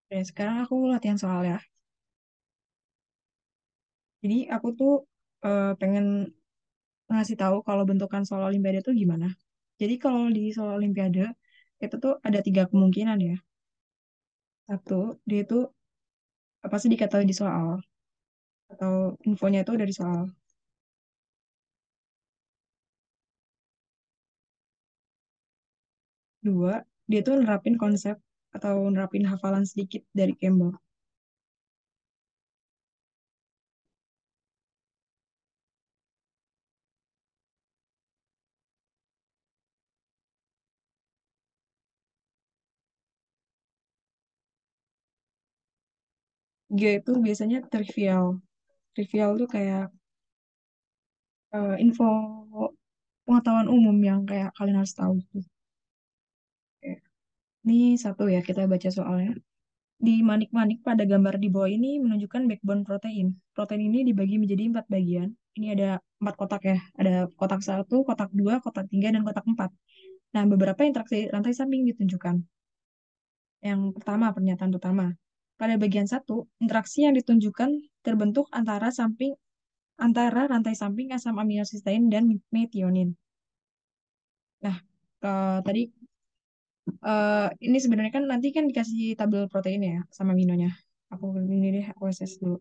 Oke, sekarang aku latihan soal ya. Jadi aku tuh pengen ngasih tahu kalau bentukan soal Olimpiade itu gimana. Jadi kalau di soal Olimpiade, itu tuh ada tiga kemungkinan ya. Satu, dia itu apa sih diketahui di soal, atau infonya itu dari soal. Dua, dia tuh nerapin konsep atau nerapin hafalan sedikit dari Campbell. Dia itu biasanya trivial. Trivial tuh kayak info pengetahuan umum yang kayak kalian harus tahu gitu. Oke. Ini satu ya, kita baca soalnya. Di manik-manik pada gambar di bawah ini menunjukkan backbone protein. Protein ini dibagi menjadi empat bagian. Ini ada empat kotak ya. Ada kotak satu, kotak dua, kotak tiga, dan kotak empat. Nah, beberapa interaksi rantai samping ditunjukkan. Yang pertama, pernyataan pertama. Pada bagian satu, interaksi yang ditunjukkan terbentuk antara rantai samping asam amino sistein dan metionin. Nah, tadi ini sebenarnya kan nanti kan dikasih tabel protein ya sama aminonya. Aku ini deh, aku SS dulu.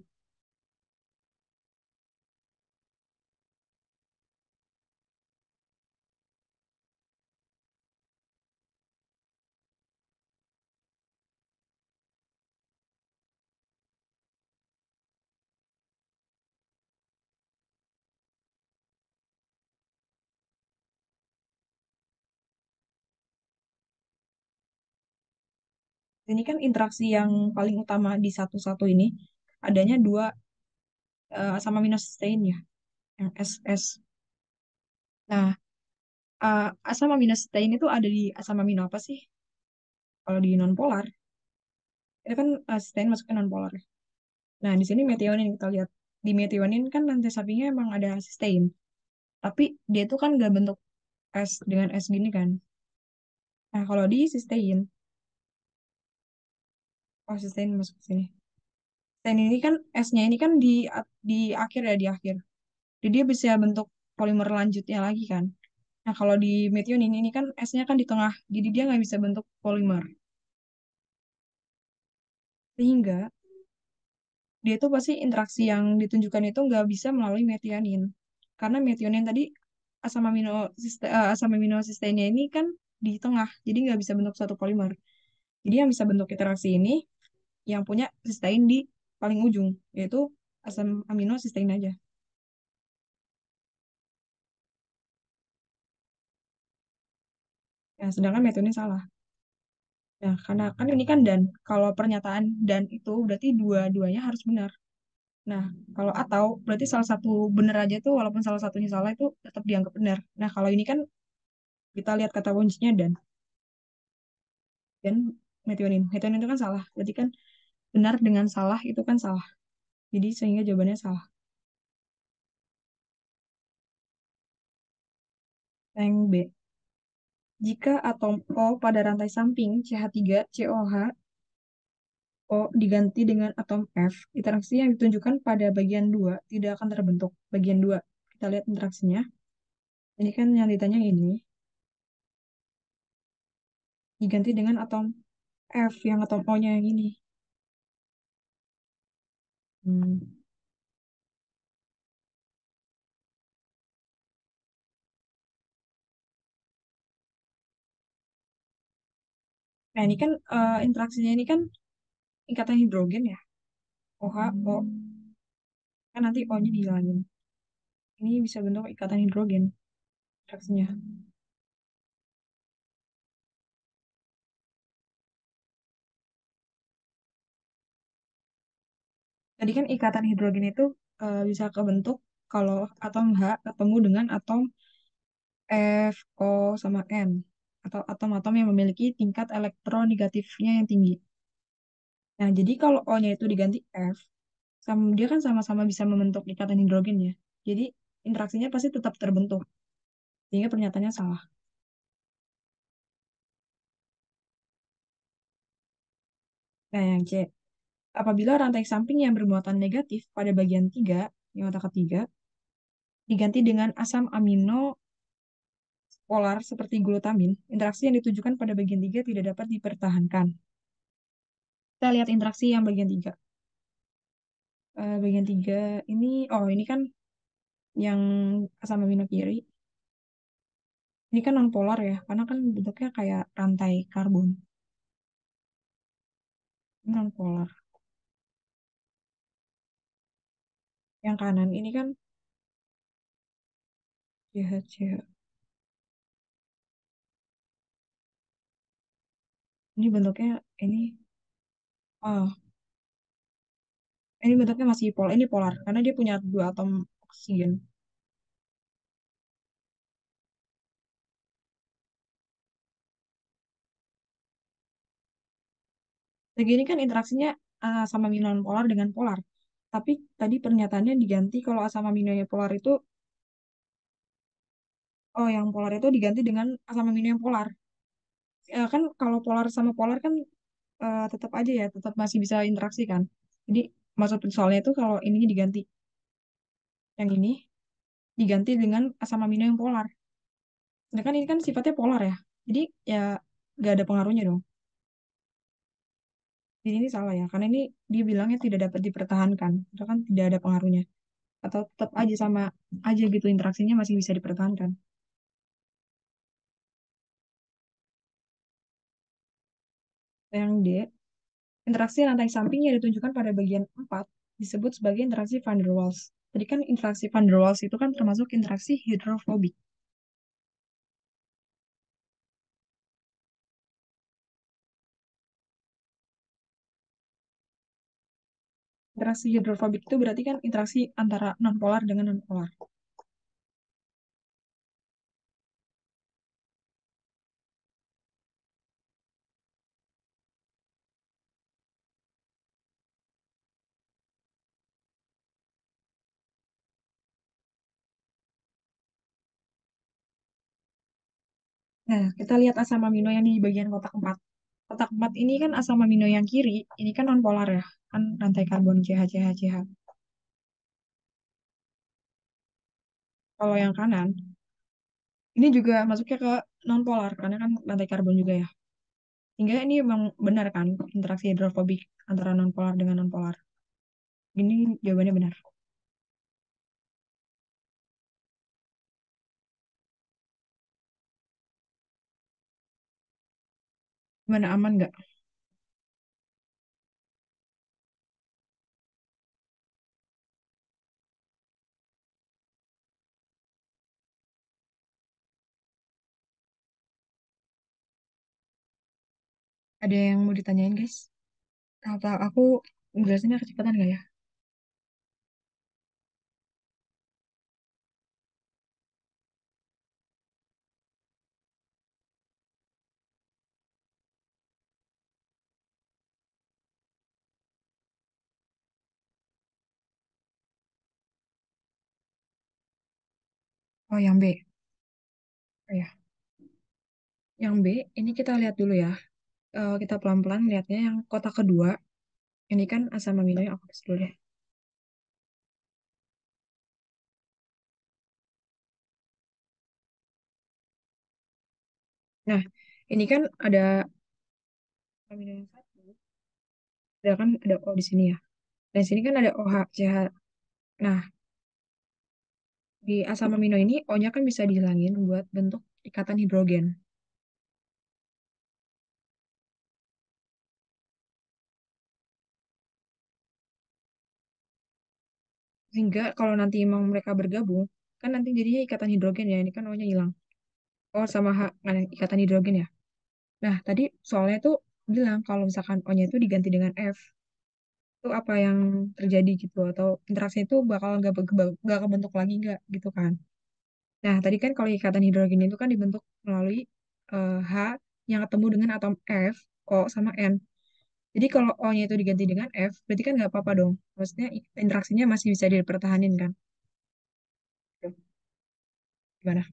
Ini kan interaksi yang paling utama di satu-satu ini adanya dua asam amino cysteine ya, yang SS. Nah, asam amino cysteine itu ada di asam amino apa sih? Kalau di nonpolar, itu kan cysteine masuk ke nonpolar ya. Nah, di sini metionin kita lihat. Di metionin kan nanti sampingnya emang ada cysteine, tapi dia itu kan gak bentuk S dengan S gini kan. Nah, kalau di cysteine, oh cysteine masuk ke sini. Cysteine ini kan S-nya ini kan di akhir ya, di akhir. Jadi dia bisa bentuk polimer lanjutnya lagi kan. Nah, kalau di metionin ini kan S-nya kan di tengah, jadi dia nggak bisa bentuk polimer. Sehingga dia itu pasti interaksi yang ditunjukkan itu nggak bisa melalui metionin. Karena metionin tadi asam amino sisteinnya ini kan di tengah, jadi nggak bisa bentuk suatu polimer. Jadi yang bisa bentuk interaksi ini yang punya sistein di paling ujung, yaitu asam amino sistein aja. Nah, sedangkan metionin salah. Nah, karena kan ini kan dan, kalau pernyataan dan itu berarti dua-duanya harus benar. Nah, kalau atau berarti salah satu benar aja tuh walaupun salah satunya salah itu tetap dianggap benar. Nah, kalau ini kan kita lihat kata kuncinya dan metionin. Metionin itu kan salah. Berarti kan benar dengan salah itu kan salah. Jadi sehingga jawabannya salah. Yang B. Jika atom O pada rantai samping CH3 COH O diganti dengan atom F, interaksi yang ditunjukkan pada bagian 2 tidak akan terbentuk. Bagian 2 kita lihat interaksinya. Ini kan yang ditanya ini, diganti dengan atom F, yang atom O-nya yang ini. Hmm. Nah, ini kan interaksinya ini kan ikatan hidrogen ya. OH, O, kan nanti O-nya dihilangin. Ini bisa bentuk ikatan hidrogen interaksinya. Tadi kan ikatan hidrogen itu bisa kebentuk kalau atom H ketemu dengan atom F, O, sama N. Atau atom-atom yang memiliki tingkat elektronegatifnya yang tinggi. Nah, jadi kalau O-nya itu diganti F, dia kan sama-sama bisa membentuk ikatan hidrogen ya. Jadi interaksinya pasti tetap terbentuk. Sehingga pernyataannya salah. Nah, yang C. Apabila rantai samping yang bermuatan negatif pada bagian 3, yang otak ketiga, diganti dengan asam amino polar seperti glutamin, interaksi yang ditujukan pada bagian 3 tidak dapat dipertahankan. Kita lihat interaksi yang bagian 3. Bagian 3 ini, oh ini kan yang asam amino kiri. Ini kan non polar ya, karena kan bentuknya kayak rantai karbon. Ini non polar. Yang kanan ini kan CH. Ini bentuknya ini, oh ini bentuknya masih polar. Ini polar karena dia punya dua atom oksigen. Lagi ini kan interaksinya asam amino non polar dengan polar. Tapi tadi pernyataannya diganti kalau asam aminonya polar itu, oh yang polar itu diganti dengan asam amino yang polar. Kan kalau polar sama polar kan tetap aja ya, tetap masih bisa interaksi kan. Jadi maksud soalnya itu kalau ininya diganti, yang ini diganti dengan asam amino yang polar. Sedangkan ini kan sifatnya polar ya. Jadi ya gak ada pengaruhnya dong. Jadi ini salah ya, karena ini dia bilangnya tidak dapat dipertahankan. Itu kan tidak ada pengaruhnya. Atau tetap aja sama aja gitu interaksinya masih bisa dipertahankan. Yang D, interaksi rantai samping yang ditunjukkan pada bagian 4 disebut sebagai interaksi van der Waals. Tadi kan interaksi van der Waals itu kan termasuk interaksi hidrofobik. Interaksi hidrofobik itu berarti kan interaksi antara nonpolar dengan nonpolar. Nah, kita lihat asam amino yang di bagian kotak 4. Kotak 4 ini kan asam amino yang kiri, ini kan nonpolar ya, kan rantai karbon CH. Kalau yang kanan, ini juga masuknya ke nonpolar, karena kan rantai karbon juga ya. Hingga ini memang benar kan, interaksi hidrofobik antara nonpolar dengan nonpolar. Ini jawabannya benar. Gimana, aman nggak? Ada yang mau ditanyain, guys? Atau aku jelasinnya kecepatan nggak ya? Oh, yang B. Oh ya, yang B ini kita lihat dulu ya. Kita pelan-pelan lihatnya yang kotak kedua. Ini kan asam amino yang aku tulis dulu deh. Nah, ini kan ada amino yang satu, ada kan ada O di sini ya. Dan sini kan ada OH, CH. Nah, di asam amino ini O-nya kan bisa dihilangin buat bentuk ikatan hidrogen. Sehingga kalau nanti emang mereka bergabung, kan nanti jadinya ikatan hidrogen ya. Ini kan O-nya hilang. O sama H, ada ikatan hidrogen ya. Nah, tadi soalnya tuh bilang kalau misalkan O-nya itu diganti dengan F, itu apa yang terjadi gitu atau interaksi itu bakal nggak kebentuk lagi nggak gitu kan. Nah, tadi kan kalau ikatan hidrogen itu kan dibentuk melalui H yang ketemu dengan atom F, O sama N. Jadi kalau O-nya itu diganti dengan F, berarti kan nggak apa-apa dong. Maksudnya interaksinya masih bisa dipertahanin kan. Tuh, gimana?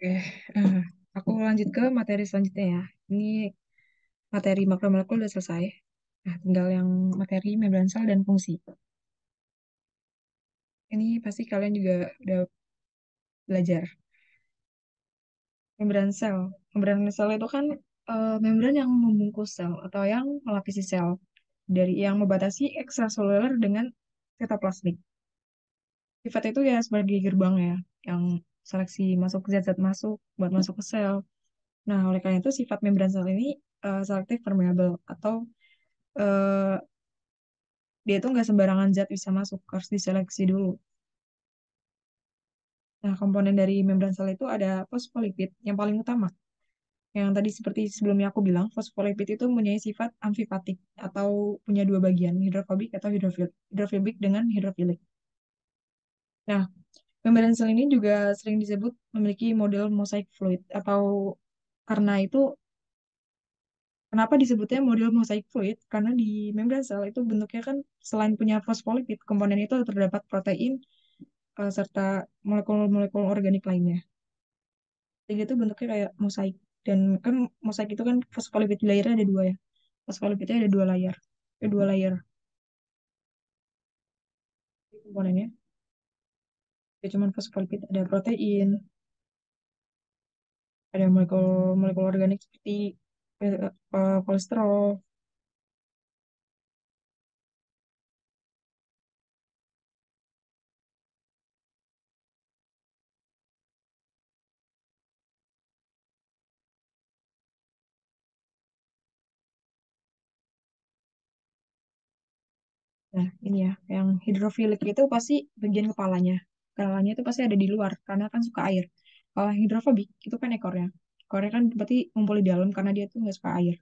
Oke, eh, aku lanjut ke materi selanjutnya ya. Ini materi makromolekul udah selesai. Nah, tinggal yang materi membran sel dan fungsi. Ini pasti kalian juga udah belajar. Membran sel. Membran sel itu kan membran yang membungkus sel atau yang melapisi sel dari yang membatasi ekstraseluler dengan sitoplasmik. Sifat itu ya sebagai gerbang ya, yang seleksi masuk zat-zat masuk buat masuk ke sel. Nah, oleh karena itu sifat membran sel ini selektif permeable atau eh, dia itu nggak sembarangan zat bisa masuk, harus diseleksi dulu. Nah, komponen dari membran sel itu ada fosfolipid yang paling utama. Yang tadi seperti sebelumnya aku bilang, fosfolipid itu mempunyai sifat amfifatik atau punya dua bagian, hidrofobik atau hidrofilik. Hidrofobik dengan hidrofilik. Nah, membran sel ini juga sering disebut memiliki model mosaic fluid atau karena itu kenapa disebutnya model mosaic fluid? Karena di membran sel itu bentuknya kan selain punya fosfolipid, komponen itu terdapat protein serta molekul-molekul organik lainnya. Jadi itu bentuknya kayak mosaik. Dan kan mosaik itu kan fosfolipid layernya ada dua ya. Fosfolipidnya ada dua layer. Ada dua layer komponennya. Ya cuman fosfolipid ada protein, ada molekul-molekul organik seperti kolesterol. Nah, ini ya, yang hidrofilik itu pasti bagian kepalanya. Kepalanya itu pasti ada di luar karena kan suka air. Kalau yang hidrofobik itu kan ekornya. Ekornya kan berarti ngumpul di dalam karena dia tuh nggak suka air.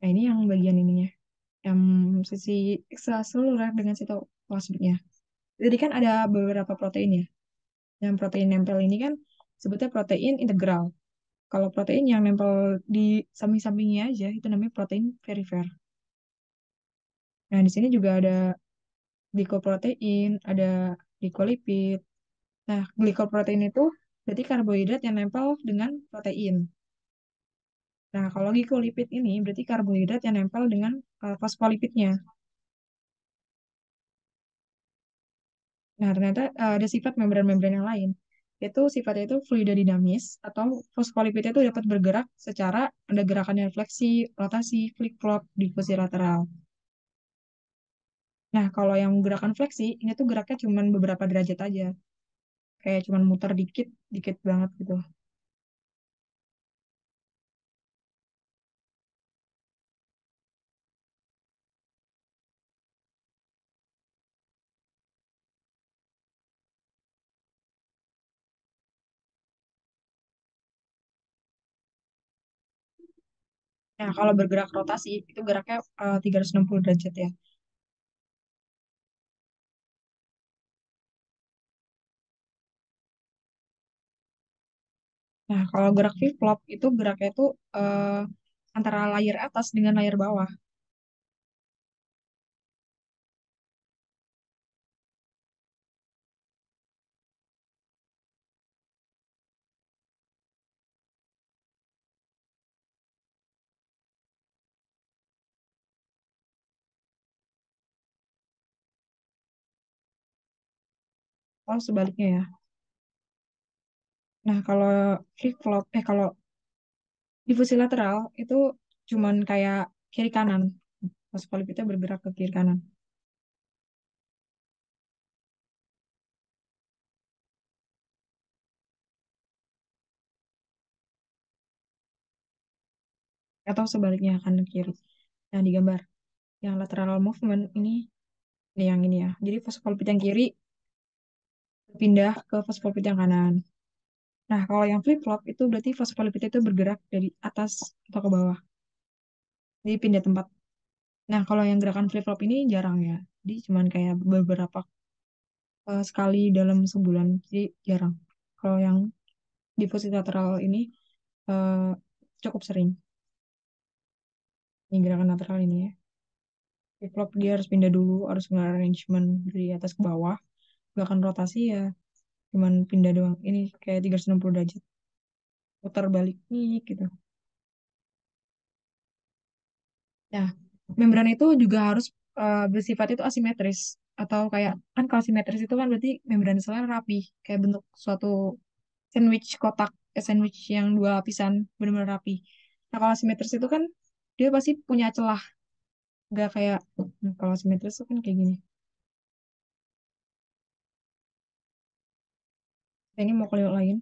Nah, ini yang bagian ininya, yang sisi ekstraseluler dengan sitoplasmiknya. Jadi kan ada beberapa protein ya. Yang protein nempel ini kan sebutnya protein integral. Kalau protein yang nempel di samping-sampingnya aja itu namanya protein perifer. Nah, di sini juga ada glikoprotein, ada glikolipid. Nah, glikoprotein itu berarti karbohidrat yang nempel dengan protein. Nah, kalau glikolipid ini berarti karbohidrat yang nempel dengan fosfolipidnya. Nah, ternyata ada sifat membran-membran yang lain. Itu sifatnya itu fluidodinamis atau fosfolipidnya itu dapat bergerak secara ada gerakan refleksi, rotasi, flip-flop, difusi lateral. Nah, kalau yang gerakan fleksi, ini tuh geraknya cuma beberapa derajat aja. Kayak cuma muter dikit, dikit banget gitu. Nah, kalau bergerak rotasi itu geraknya 360 derajat ya. Nah, kalau gerak flip flop itu geraknya itu eh, antara layar atas dengan layar bawah. Kalau sebaliknya ya. Nah, kalau flip flop, kalau difusi lateral itu cuman kayak kiri kanan. Pas kita bergerak ke kiri kanan. Atau sebaliknya kanan ke kiri. Yang digambar. Yang lateral movement ini yang ini ya. Jadi fosfolipid yang kiri pindah ke fosfolipid yang kanan. Nah, kalau yang flip flop itu berarti fosfolipid itu bergerak dari atas atau ke bawah. Jadi pindah tempat. Nah, kalau yang gerakan flip flop ini jarang ya. Jadi cuman kayak beberapa sekali dalam sebulan. Jadi jarang. Kalau yang difusi lateral ini eh, cukup sering. Yang gerakan lateral ini ya. Flip flop dia harus pindah dulu, harus arrangement dari atas ke bawah. Gerakan rotasi ya cuman pindah doang. Ini kayak 360 derajat. Putar balik nih gitu. Nah, membran itu juga harus bersifat itu asimetris atau kayak kan kalau simetris itu kan berarti membran selnya rapi, kayak bentuk suatu sandwich kotak, sandwich yang dua lapisan benar-benar rapi. Nah, kalau simetris itu kan dia pasti punya celah, nggak kayak kalau simetris itu kan kayak gini. Nah, ini mau kalau lain.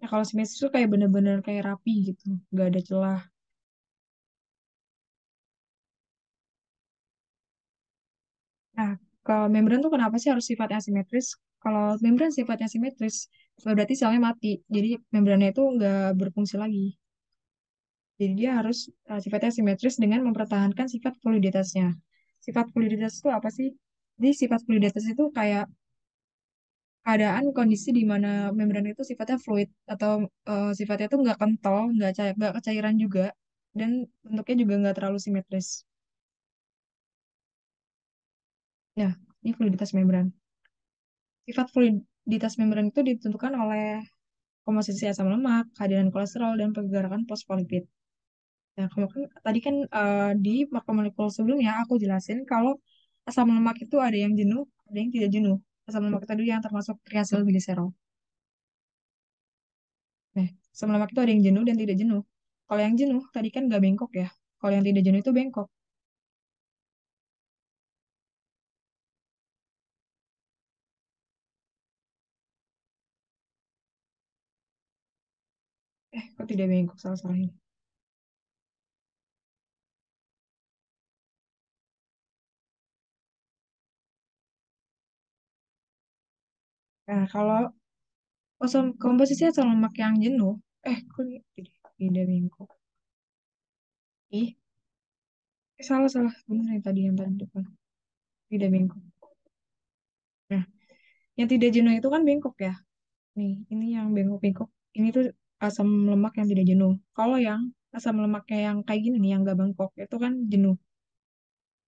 Nah, kalau simetris itu kayak bener-bener kayak rapi gitu, nggak ada celah. Nah, kalau membran tuh kenapa sih harus sifatnya asimetris? Kalau membran sifatnya simetris, berarti selnya mati. Jadi membrannya itu nggak berfungsi lagi. Jadi dia harus sifatnya simetris dengan mempertahankan sifat fluiditasnya. Sifat fluiditas itu apa sih? Jadi sifat fluiditas itu kayak keadaan kondisi di mana membran itu sifatnya fluid atau sifatnya itu nggak kental, nggak kecairan juga, dan bentuknya juga nggak terlalu simetris. Nah, ini fluiditas membran. Sifat fluiditas membran itu ditentukan oleh komposisi asam lemak, kehadiran kolesterol, dan pergerakan fosfolipid. Nah, kamu kan tadi kan di makromolekul sebelumnya aku jelasin kalau asam lemak itu ada yang jenuh, ada yang tidak jenuh. Asam lemak itu tadi yang termasuk triacylglycerol. Nah, asam lemak itu ada yang jenuh dan tidak jenuh. Kalau yang jenuh tadi kan nggak bengkok ya. Kalau yang tidak jenuh itu bengkok. Kok tidak bengkok salah-salah ini. Nah, kalau komposisi asam lemak yang jenuh, kok ini tidak bengkok. Ih, salah-salah. Benar yang tadi depan. Tidak bengkok. Nah, yang tidak jenuh itu kan bengkok ya. Nih, ini yang bengkok-bengkok. Ini tuh asam lemak yang tidak jenuh. Kalau yang asam lemaknya yang kayak gini nih, yang gak bengkok, itu kan jenuh.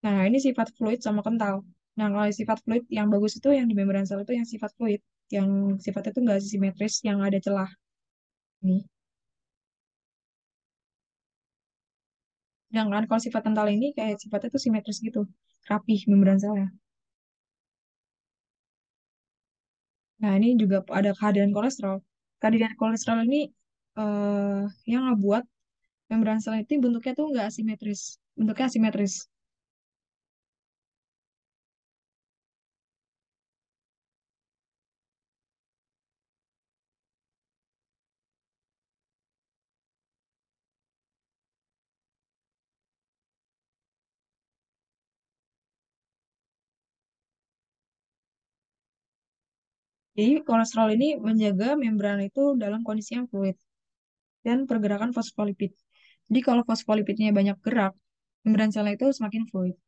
Nah, ini sifat fluid sama kental. Nah, kalau sifat fluid yang bagus itu yang di membran sel itu yang sifat fluid. Yang sifatnya itu nggak simetris, yang ada celah. Nih. Sedangkan kalau sifat kental ini kayak sifatnya itu simetris gitu. Rapih membran selnya. Nah, ini juga ada kehadiran kolesterol. Kehadiran kolesterol ini eh yang ngebuat membran sel itu bentuknya tuh nggak asimetris. Bentuknya asimetris. Jadi kolesterol ini menjaga membran itu dalam kondisi yang fluid dan pergerakan fosfolipid. Jadi kalau fosfolipidnya banyak gerak, membran sel itu semakin fluid.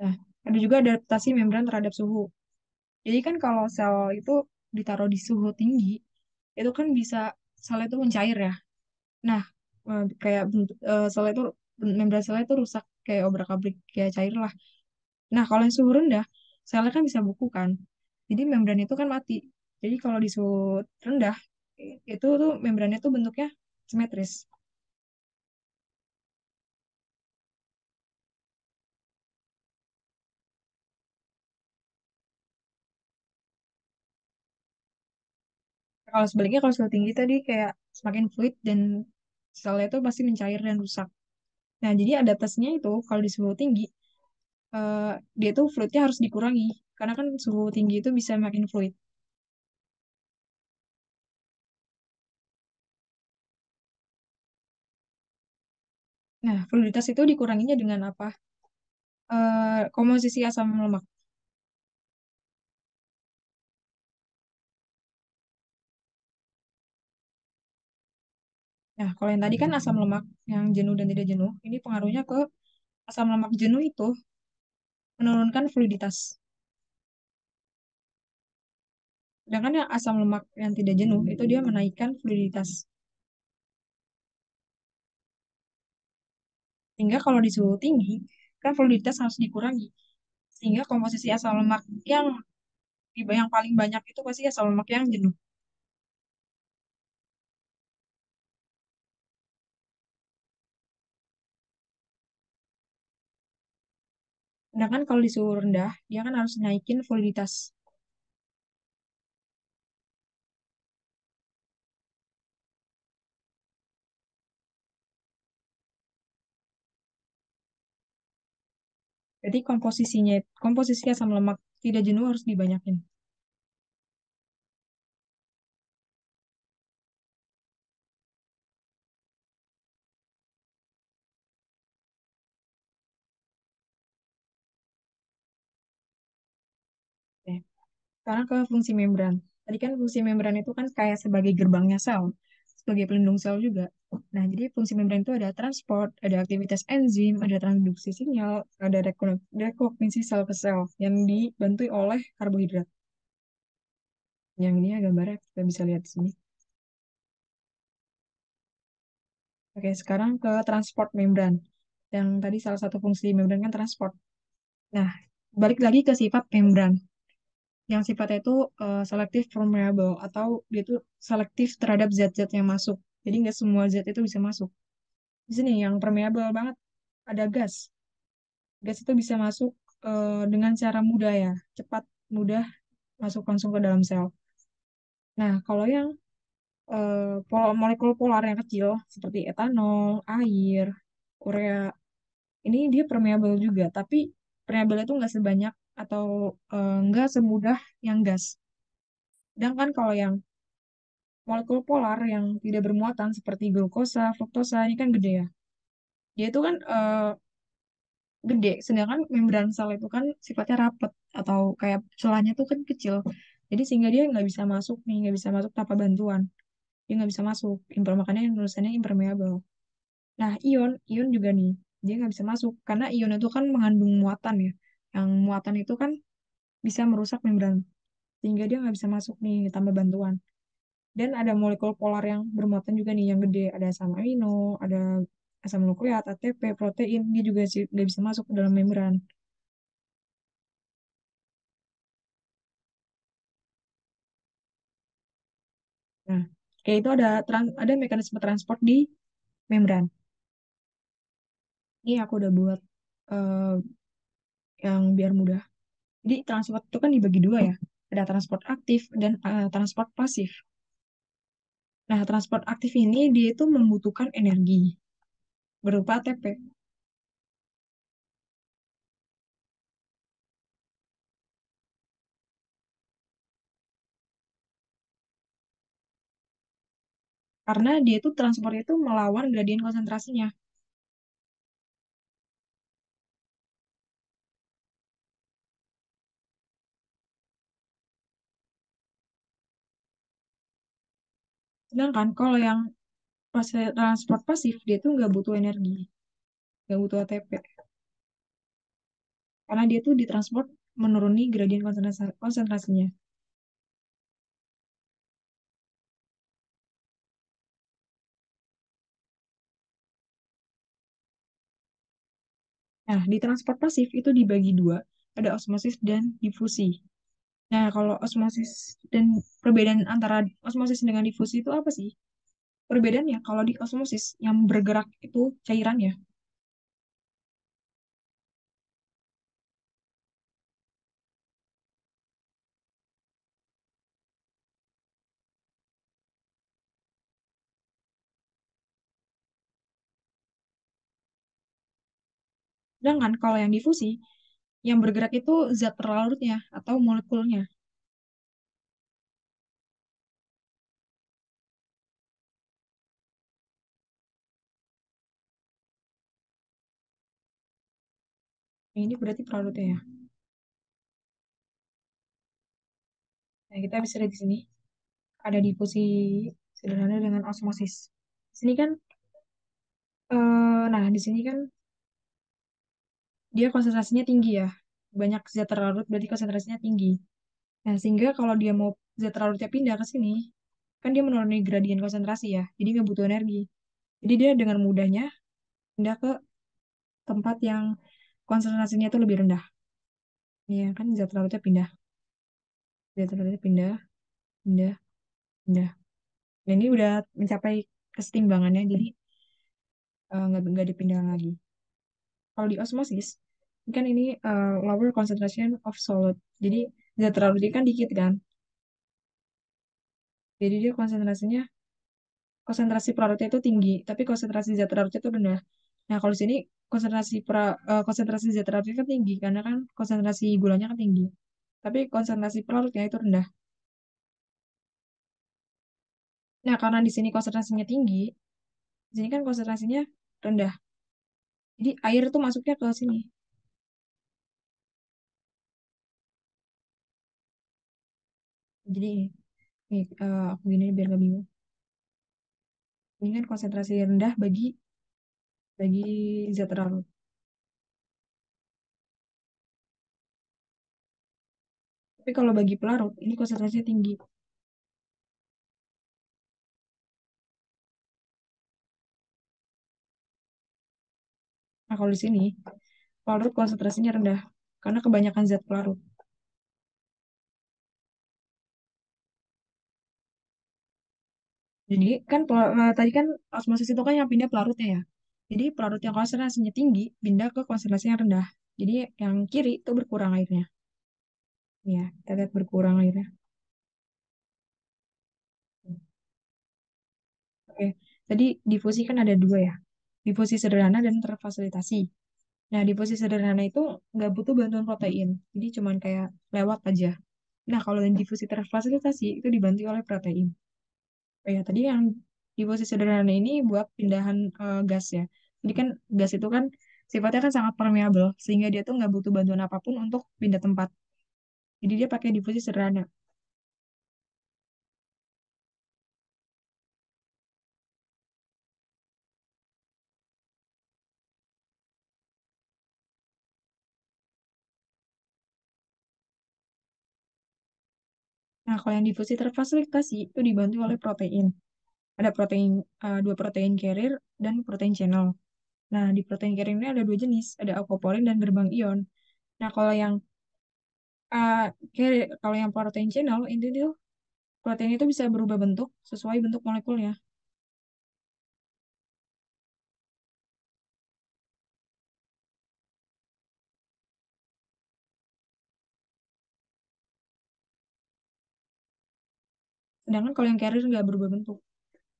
Nah, ada juga adaptasi membran terhadap suhu. Jadi kan kalau sel itu ditaruh di suhu tinggi, itu kan bisa sel itu mencair ya. Nah, kayak sel itu membran sel itu rusak kayak obrak-abrik kayak cair lah. Nah, kalau yang suhu rendah, selnya kan bisa beku kan. Jadi membran itu kan mati. Jadi kalau di suhu rendah, itu tuh membrannya tuh bentuknya simetris. Kalau sebaliknya kalau suhu tinggi tadi kayak semakin fluid dan selnya itu pasti mencair dan rusak. Nah, jadi adaptasinya itu kalau di suhu tinggi, eh, dia tuh fluidnya harus dikurangi. Karena kan suhu tinggi itu bisa makin fluid. Nah, fluiditas itu dikuranginya dengan apa? Komposisi asam lemak. Nah, kalau yang tadi kan asam lemak yang jenuh dan tidak jenuh, ini pengaruhnya ke asam lemak jenuh itu menurunkan fluiditas. Sedangkan yang asam lemak yang tidak jenuh itu dia menaikkan fluiditas. Sehingga kalau di suhu tinggi, kan fluiditas harus dikurangi. Sehingga komposisi asam lemak yang paling banyak itu pasti asam lemak yang jenuh. Sedangkan kalau di suhu rendah, dia kan harus naikin fluiditas. Jadi komposisi asam lemak tidak jenuh harus dibanyakin. Oke. Karena ke fungsi membran. Tadi kan fungsi membran itu kan kayak sebagai gerbangnya sel, sebagai pelindung sel juga. Nah, jadi fungsi membran itu ada transport, ada aktivitas enzim, ada transduksi sinyal, ada rekognisi sel ke sel yang dibantu oleh karbohidrat. Yang ini ya gambarnya kita bisa lihat di sini. Oke, sekarang ke transport membran. Yang tadi salah satu fungsi membran kan transport. Nah, balik lagi ke sifat membran. Yang sifatnya itu selektif permeable atau dia itu selektif terhadap zat-zat yang masuk. Jadi nggak semua zat itu bisa masuk. Di sini yang permeable banget ada gas. Gas itu bisa masuk dengan cara mudah ya, cepat, mudah masuk langsung ke dalam sel. Nah, kalau yang molekul polar yang kecil seperti etanol, air, urea, ini dia permeable juga, tapi permeable itu nggak sebanyak atau nggak semudah yang gas. Sedangkan kalau yang molekul polar yang tidak bermuatan seperti glukosa, fruktosa ini kan gede ya. Dia itu kan gede, sedangkan membran sel itu kan sifatnya rapet atau kayak celahnya tuh kan kecil. Jadi sehingga dia nggak bisa masuk nih, nggak bisa masuk tanpa bantuan. Dia nggak bisa masuk. Makanya tulisannya impermeable. Nah, ion juga nih, dia nggak bisa masuk karena ion itu kan mengandung muatan ya. Yang muatan itu kan bisa merusak membran, sehingga dia nggak bisa masuk nih tanpa bantuan. Dan ada molekul polar yang bermuatan juga nih, yang gede. Ada asam amino, ada asam nukleat, ATP, protein. Dia juga sih nggak bisa masuk ke dalam membran. Nah, kayak itu ada mekanisme transport di membran. Ini aku udah buat eh, yang biar mudah. Jadi transport itu kan dibagi dua ya. Ada transport aktif dan transport pasif. Nah, transport aktif ini dia itu membutuhkan energi berupa ATP. Karena dia itu transportnya itu melawan gradien konsentrasinya. Sedangkan kalau yang transport pasif, dia tuh nggak butuh energi, nggak butuh ATP. Karena dia tuh ditransport menuruni gradien konsentrasinya. Nah, di transport pasif itu dibagi dua, ada osmosis dan difusi. Nah, kalau osmosis dan perbedaan antara osmosis dengan difusi itu apa sih? Perbedaannya, kalau di osmosis yang bergerak itu cairannya. Sedangkan kalau yang difusi, yang bergerak itu zat terlarutnya atau molekulnya. Nah, ini berarti pelarutnya ya. Nah, kita bisa lihat di sini ada difusi sederhana dengan osmosis. Di sini kan, nah di sini kan dia konsentrasinya tinggi ya. Banyak zat terlarut berarti konsentrasinya tinggi. Nah, sehingga kalau dia mau zat terlarutnya pindah ke sini, kan dia menuruni gradien konsentrasi ya. Jadi nggak butuh energi. Jadi dia dengan mudahnya pindah ke tempat yang konsentrasinya itu lebih rendah. Iya kan zat terlarutnya pindah. Zat terlarutnya pindah, pindah, pindah. Dan ini udah mencapai kesetimbangannya, jadi nggak dipindah lagi. Kalau di osmosis, kan ini lower concentration of solid. Jadi zat terlarutnya kan dikit kan. Jadi dia konsentrasi pelarutnya itu tinggi, tapi konsentrasi zat larutnya itu rendah. Nah, kalau di sini konsentrasi zat larutnya kan tinggi, karena kan konsentrasi gulanya kan tinggi. Tapi konsentrasi pelarutnya itu rendah. Nah, karena di sini konsentrasinya tinggi, di sini kan konsentrasinya rendah. Jadi air itu masuknya ke sini. Jadi ini aku gini biar gak bingung. Ini kan konsentrasi rendah bagi zat larut. Tapi kalau bagi pelarut, ini konsentrasinya tinggi. Nah, kalau di sini, pelarut konsentrasinya rendah, karena kebanyakan zat pelarut. Jadi kan tadi kan osmosis itu kan yang pindah pelarutnya ya. Jadi pelarut yang konsentrasinya tinggi pindah ke konsentrasi yang rendah. Jadi yang kiri itu berkurang airnya. Ya, kita lihat berkurang airnya. Oke, tadi difusi kan ada dua ya. Difusi sederhana dan terfasilitasi. Nah, difusi sederhana itu nggak butuh bantuan protein. Jadi cuman kayak lewat aja. Nah, kalau yang difusi terfasilitasi itu dibantu oleh protein. Oh ya, tadi yang di posisi sederhana ini buat pindahan gas ya. Jadi kan gas itu kan sifatnya kan sangat permeabel, sehingga dia tuh nggak butuh bantuan apapun untuk pindah tempat. Jadi dia pakai difusi sederhana. Nah, kalau yang difusi terfasilitasi itu dibantu oleh protein. Ada dua protein carrier dan protein channel. Nah, di protein carrier ini ada dua jenis, ada aquaporin dan gerbang ion. Nah, uh, kalau yang protein channel itu protein itu bisa berubah bentuk sesuai bentuk molekulnya. Sedangkan kalau yang carrier nggak berubah bentuk.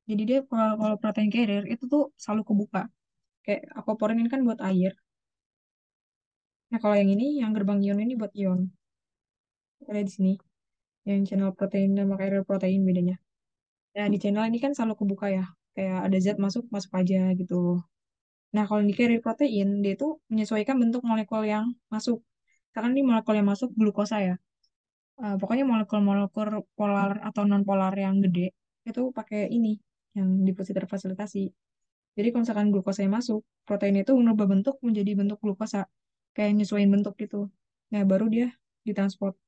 Jadi dia kalau protein carrier itu tuh selalu kebuka. Kayak aquaporin ini kan buat air. Nah kalau yang ini, yang gerbang ion ini buat ion. Kita lihat di sini. Yang channel protein sama carrier protein bedanya. Nah di channel ini kan selalu kebuka ya. Kayak ada zat masuk, masuk aja gitu. Nah kalau di carrier protein, dia tuh menyesuaikan bentuk molekul yang masuk. Misalkan ini molekul yang masuk glukosa ya. Pokoknya molekul-molekul polar atau non polar yang gede. itu pakai ini yang depositor fasilitasi. Jadi kalau misalkan glukosanya masuk, protein itu merubah bentuk menjadi bentuk glukosa, kayak nyesuaiin bentuk gitu. Nah, baru dia ditransport.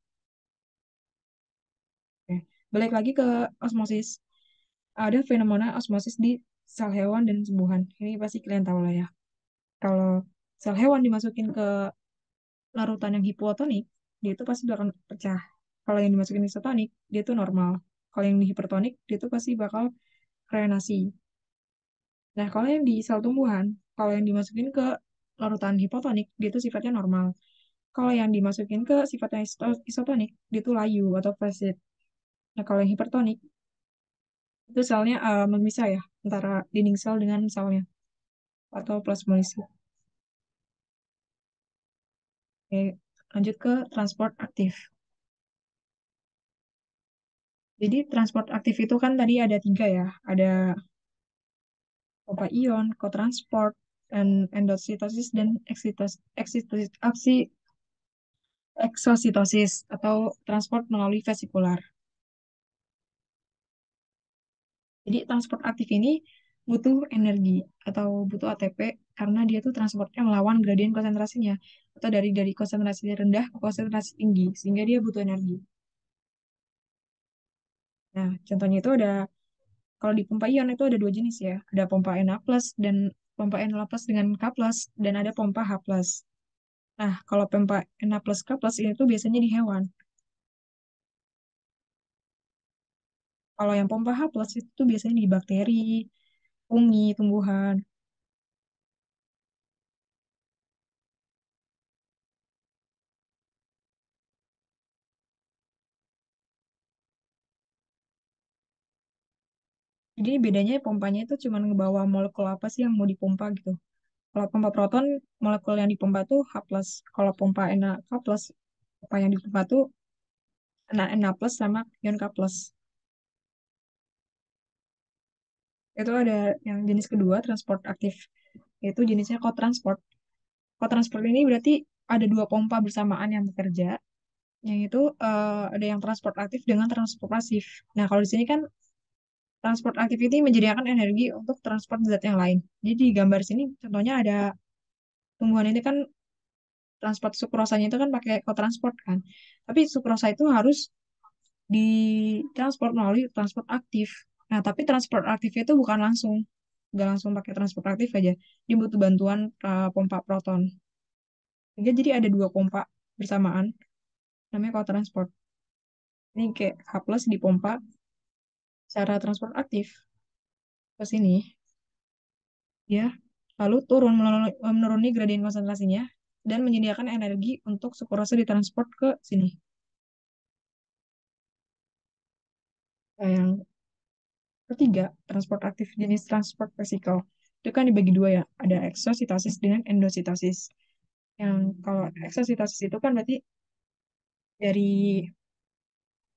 Oke. Balik lagi ke osmosis. Ada fenomena osmosis di sel hewan dan tumbuhan. Ini pasti kalian tahu lah ya. Kalau sel hewan dimasukin ke larutan yang hipotonik, dia itu pasti bakal pecah. Kalau yang dimasukin isotonik, dia itu normal. Kalau yang di hipertonik, dia itu pasti bakal reanasi. Nah, kalau yang di sel tumbuhan, kalau yang dimasukin ke larutan hipotonik, dia itu sifatnya normal. Kalau yang dimasukin ke sifatnya isotonik, dia itu layu atau flaccid. Nah, kalau yang hipertonik, itu selnya memisah ya, antara dinding sel dengan selnya, atau plasmolisis. Oke, lanjut ke transport aktif. Jadi transport aktif itu kan tadi ada tiga ya, ada pompa ion, kotransport, dan endositosis dan eksositosis atau transport melalui vesikular. Jadi transport aktif ini butuh energi atau butuh ATP karena dia tuh transportnya melawan gradien konsentrasinya atau dari konsentrasi rendah ke konsentrasi tinggi sehingga dia butuh energi. Nah, contohnya itu ada kalau di pompa ion itu ada dua jenis ya, ada pompa Na plus dan pompa Na plus dengan K plus dan ada pompa H plus. Nah, kalau pompa Na plus K plus ini tuh biasanya di hewan. Kalau yang pompa H plus itu tuh biasanya di bakteri, fungi, tumbuhan. Jadi bedanya pompanya itu cuma ngebawa molekul apa sih yang mau dipompa gitu. Kalau pompa proton, molekul yang dipompa tuh H plus. Kalau pompa Na K plus, apa yang dipompa tuh Na plus sama ion K plus. Itu ada yang jenis kedua, transport aktif. Yaitu jenisnya co-transport. Co-transport ini berarti ada dua pompa bersamaan yang bekerja. Yang itu ada yang transport aktif dengan transport pasif. Nah, kalau di sini kan transport activity menyediakan energi untuk transport zat yang lain. Jadi di gambar sini contohnya ada tumbuhan ini kan transport sukrosanya itu kan pakai kotransport kan. Tapi sukrosa itu harus ditransport melalui transport aktif. Nah, tapi transport aktif itu bukan langsung, nggak langsung pakai transport aktif aja. Dia butuh bantuan pompa proton. Sehingga jadi ada dua pompa bersamaan, namanya kotransport. Ini kayak H plus dipompa secara transport aktif ke sini, ya. Lalu menuruni gradien konsentrasinya dan menyediakan energi untuk sukrose ditransport ke sini. Nah, yang ketiga, transport aktif jenis transport vehicle. Itu kan dibagi dua ya, ada eksositosis dengan endositosis. Yang kalau eksositosis itu kan berarti dari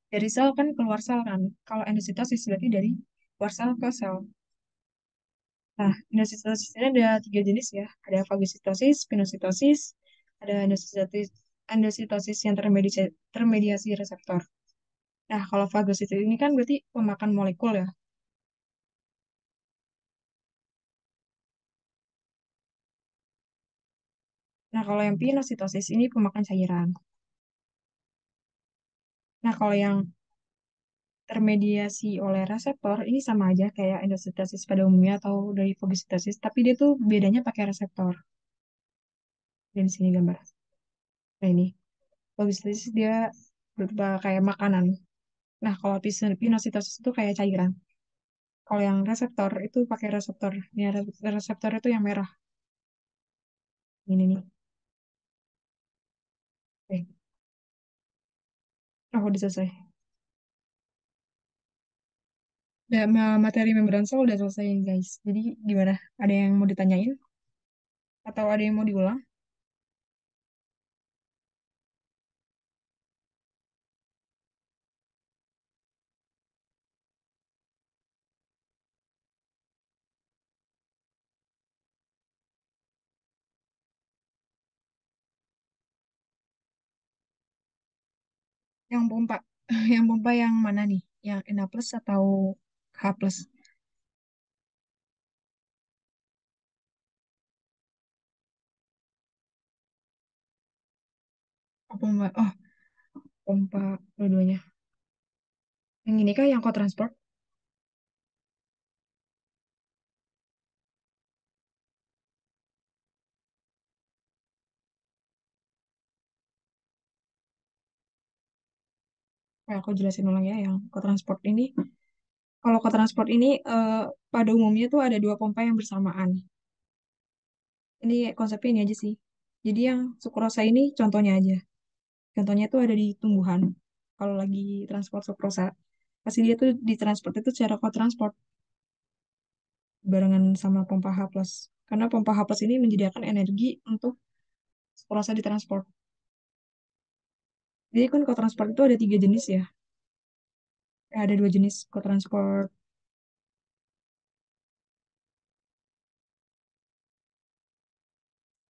dari sel kan keluar sel kan. Kalau endositosis berarti dari keluar sel ke sel. Nah, endositosis ini ada tiga jenis ya. Ada fagositosis, pinositosis, ada endositosis yang termediasi reseptor. Nah, kalau fagositosis ini kan berarti pemakan molekul ya. Nah, kalau yang pinositosis ini pemakan cairan. Nah, kalau yang termediasi oleh reseptor ini sama aja kayak endositosis pada umumnya atau dari fagositosis, tapi dia tuh bedanya pakai reseptor. Dan di sini gambar. Nah, ini fagositosis dia berupa kayak makanan. Nah, kalau pinositosis itu kayak cairan. Kalau yang reseptor itu pakai reseptor. Ini reseptor itu yang merah. Ini nih. Oke. Oh, udah selesai. Materi membran sel udah selesai, guys. Jadi gimana? Ada yang mau ditanyain? Atau ada yang mau diulang? Yang pompa. Yang pompa yang mana nih? Yang Na plus atau H plus. Oh, pompa. Oh, pompa dua-duanya. Yang ini kah yang kau transport? Ya, aku jelasin ulang ya yang kau transport ini. Kalau kau transport ini pada umumnya tuh ada dua pompa yang bersamaan. Ini konsepnya ini aja sih. Jadi yang sukrosa ini contohnya aja. Contohnya tuh ada di tumbuhan. Kalau lagi transport sukrosa, pasti dia tuh ditransport itu secara co-transport barengan sama pompa H+. Karena pompa H+ ini menyediakan energi untuk sukrosa ditransport. Jadi kan co-transport itu ada tiga jenis ya. Ada dua jenis co-transport,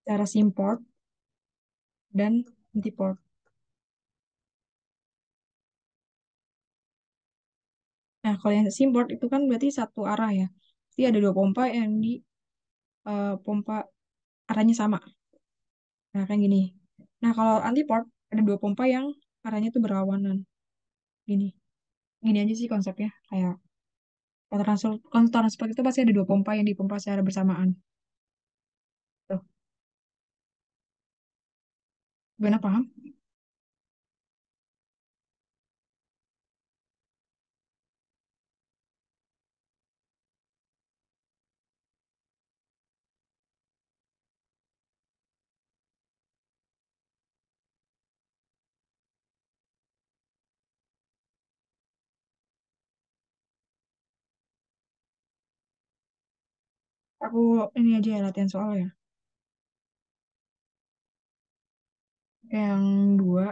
cara simport dan antiport. Nah, kalau yang simport itu kan berarti satu arah ya. Jadi ada dua pompa yang di pompa arahnya sama. Nah, kayak gini. Nah, kalau antiport ada dua pompa yang arahnya itu berlawanan. Gini. Gini aja sih konsepnya. Kayak kalau transport itu pasti ada dua pompa yang dipompa secara bersamaan. Tuh, gimana paham? Aku ini aja ya latihan soal ya. Yang dua,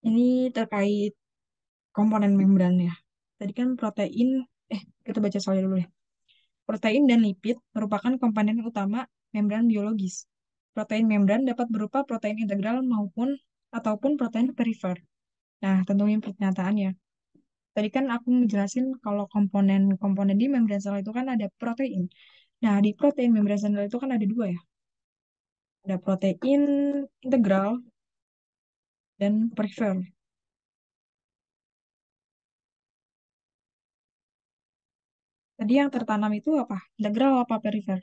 ini terkait komponen membran ya. Tadi kan protein, kita baca soalnya dulu ya. Protein dan lipid merupakan komponen utama membran biologis. Protein membran dapat berupa protein integral maupun ataupun protein perifer. Nah, tentunya pernyataannya. Tadi kan aku ngejelasin kalau komponen-komponen di membran sel itu kan ada protein. Nah, di protein membran sel itu kan ada dua ya. Ada protein integral dan perifer. Tadi yang tertanam itu apa? Integral apa perifer?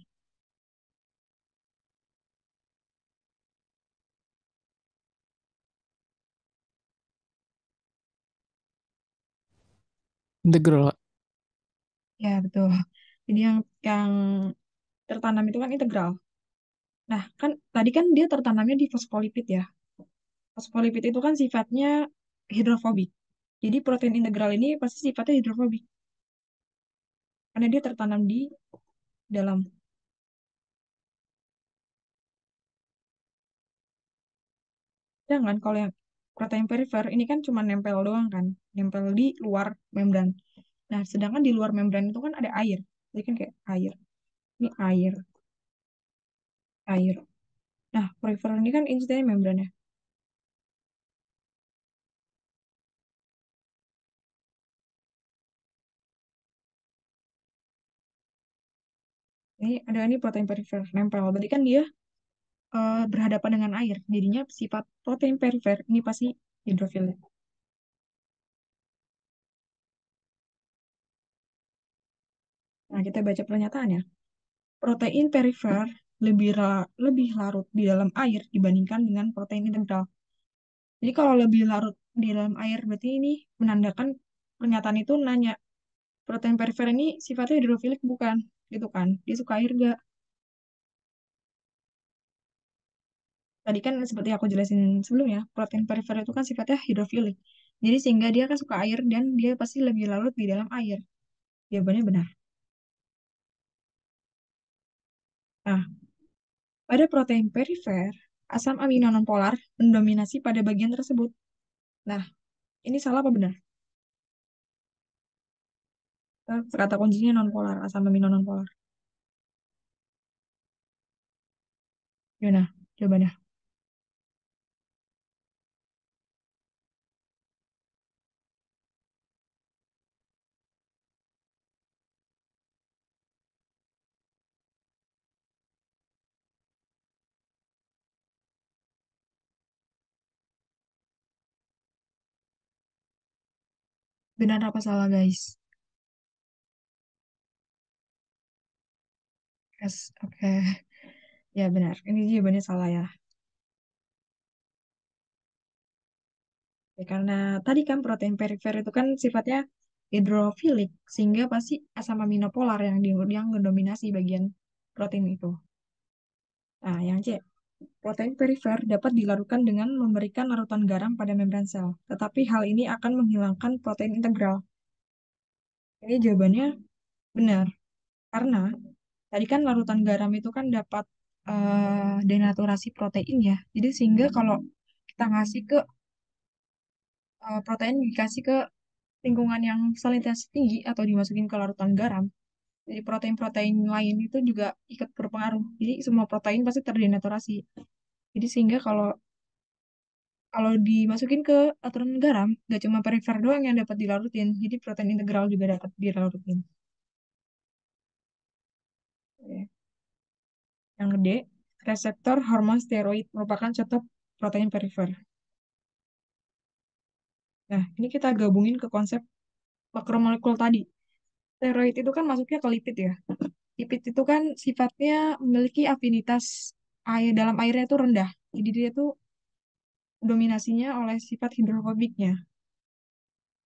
Integral. Ya, betul. Jadi yang tertanam itu kan integral. Nah, kan tadi kan dia tertanamnya di fosfolipid ya. Fosfolipid itu kan sifatnya hidrofobik. Jadi protein integral ini pasti sifatnya hidrofobik karena dia tertanam di dalam. Sedangkan kalau yang protein perifer ini kan cuma nempel doang kan, nempel di luar membran. Nah, sedangkan di luar membran itu kan ada air. Jadi kan kayak air. Ini air, air. Nah, perifer ini kan intinya membran ya. Ini protein perifer nempel. Berarti kan dia berhadapan dengan air. Jadinya sifat protein perifer ini pasti hidrofil. Nah, kita baca pernyataannya. Protein perifer lebih larut di dalam air dibandingkan dengan protein integral. Jadi kalau lebih larut di dalam air, berarti ini menandakan pernyataan itu nanya, protein perifer ini sifatnya hidrofilik bukan? Gitu kan? Dia suka air gak? Tadi kan seperti aku jelasin sebelumnya, protein perifer itu kan sifatnya hidrofilik. Jadi sehingga dia kan suka air dan dia pasti lebih larut di dalam air. Jawabannya benar. Nah, pada protein perifer, asam amino nonpolar mendominasi pada bagian tersebut. Nah, ini salah apa benar? Kata kuncinya nonpolar, asam amino nonpolar. Gimana jawabannya? Benar apa salah, guys? Yes, oke. Ya, benar. Ini jawabannya salah ya. Ya, karena tadi kan protein perifer itu kan sifatnya hidrofilik, sehingga pasti asam amino polar yang mendominasi bagian protein itu. Nah, yang C. Protein perifer dapat dilarutkan dengan memberikan larutan garam pada membran sel, tetapi hal ini akan menghilangkan protein integral. Ini jawabannya benar, karena tadi kan larutan garam itu kan dapat denaturasi protein ya. Jadi sehingga kalau kita ngasih ke protein dikasih ke lingkungan yang salinitas tinggi atau dimasukin ke larutan garam, jadi protein-protein lain itu juga ikut berpengaruh. Jadi semua protein pasti terdenaturasi. Jadi sehingga kalau kalau dimasukin ke aturan garam, nggak cuma perifer doang yang dapat dilarutin, jadi protein integral juga dapat dilarutin. Oke. Yang gede, reseptor hormon steroid merupakan contoh protein perifer. Nah, ini kita gabungin ke konsep makromolekul tadi. Steroid itu kan masuknya ke lipid ya. Lipid itu kan sifatnya memiliki afinitas air dalam airnya itu rendah. Jadi dia tuh dominasinya oleh sifat hidrofobiknya.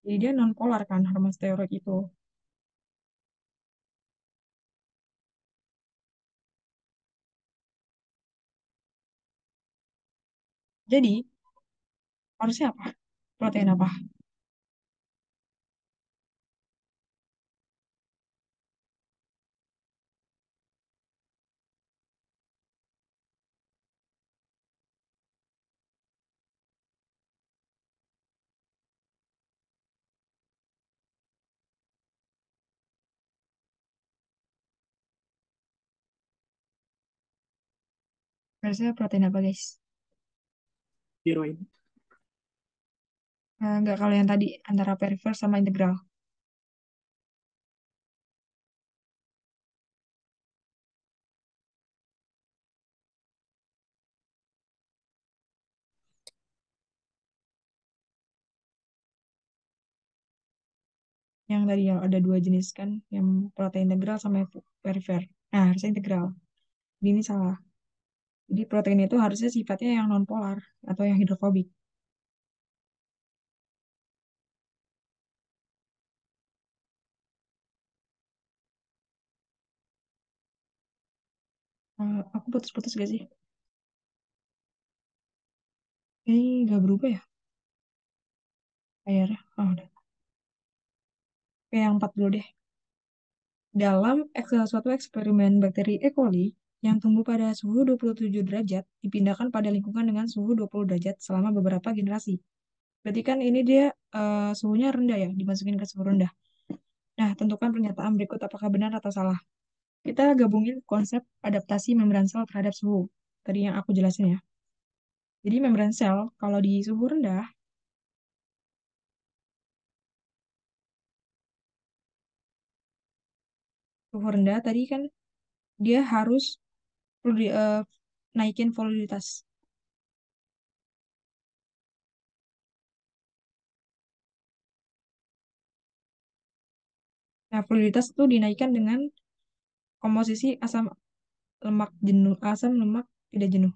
Jadi dia non polar kan hormon steroid itu. Jadi harusnya apa? Protein apa? Harusnya protein apa guys? Tiroid. Nggak kalau yang tadi antara perifer sama integral. Yang tadi yang ada dua jenis kan, yang protein integral sama yang perifer. Nah, harusnya integral. Ini salah. Jadi protein itu harusnya sifatnya yang non polar atau yang hidrofobik. Aku putus-putus gak sih? Ini nggak berubah ya airnya? Oh, udah. Kayak yang 4 dulu deh. Dalam suatu eksperimen bakteri E. coli yang tumbuh pada suhu 27 derajat dipindahkan pada lingkungan dengan suhu 20 derajat selama beberapa generasi. Berarti kan ini dia suhunya rendah ya, dimasukin ke suhu rendah. Nah, tentukan pernyataan berikut apakah benar atau salah. Kita gabungin konsep adaptasi membran sel terhadap suhu. Tadi yang aku jelasin ya. Jadi membran sel kalau di suhu rendah tadi kan dia harus naikin voliditas. Nah, voliditas itu dinaikkan dengan komposisi asam lemak jenuh, asam lemak tidak jenuh.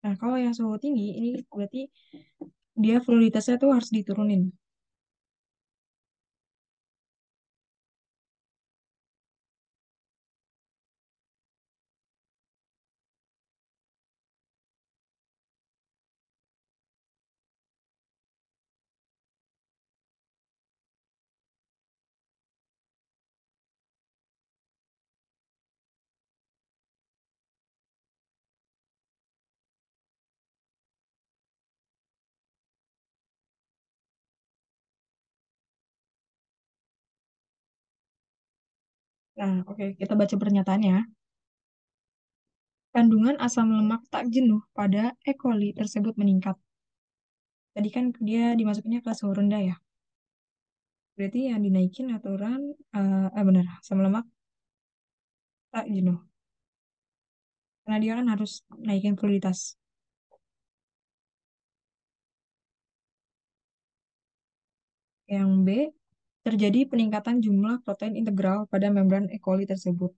Nah, kalau yang suhu tinggi ini berarti dia voliditasnya tuh harus diturunin. Nah, oke, kita baca pernyataannya. kandungan asam lemak tak jenuh pada E. coli tersebut meningkat. Tadi kan dia dimasukinnya ke suhu rendah ya. Berarti yang dinaikin aturan, benar, asam lemak tak jenuh. Karena dia kan harus naikin fluiditas. Yang B, terjadi peningkatan jumlah protein integral pada membran E. coli tersebut.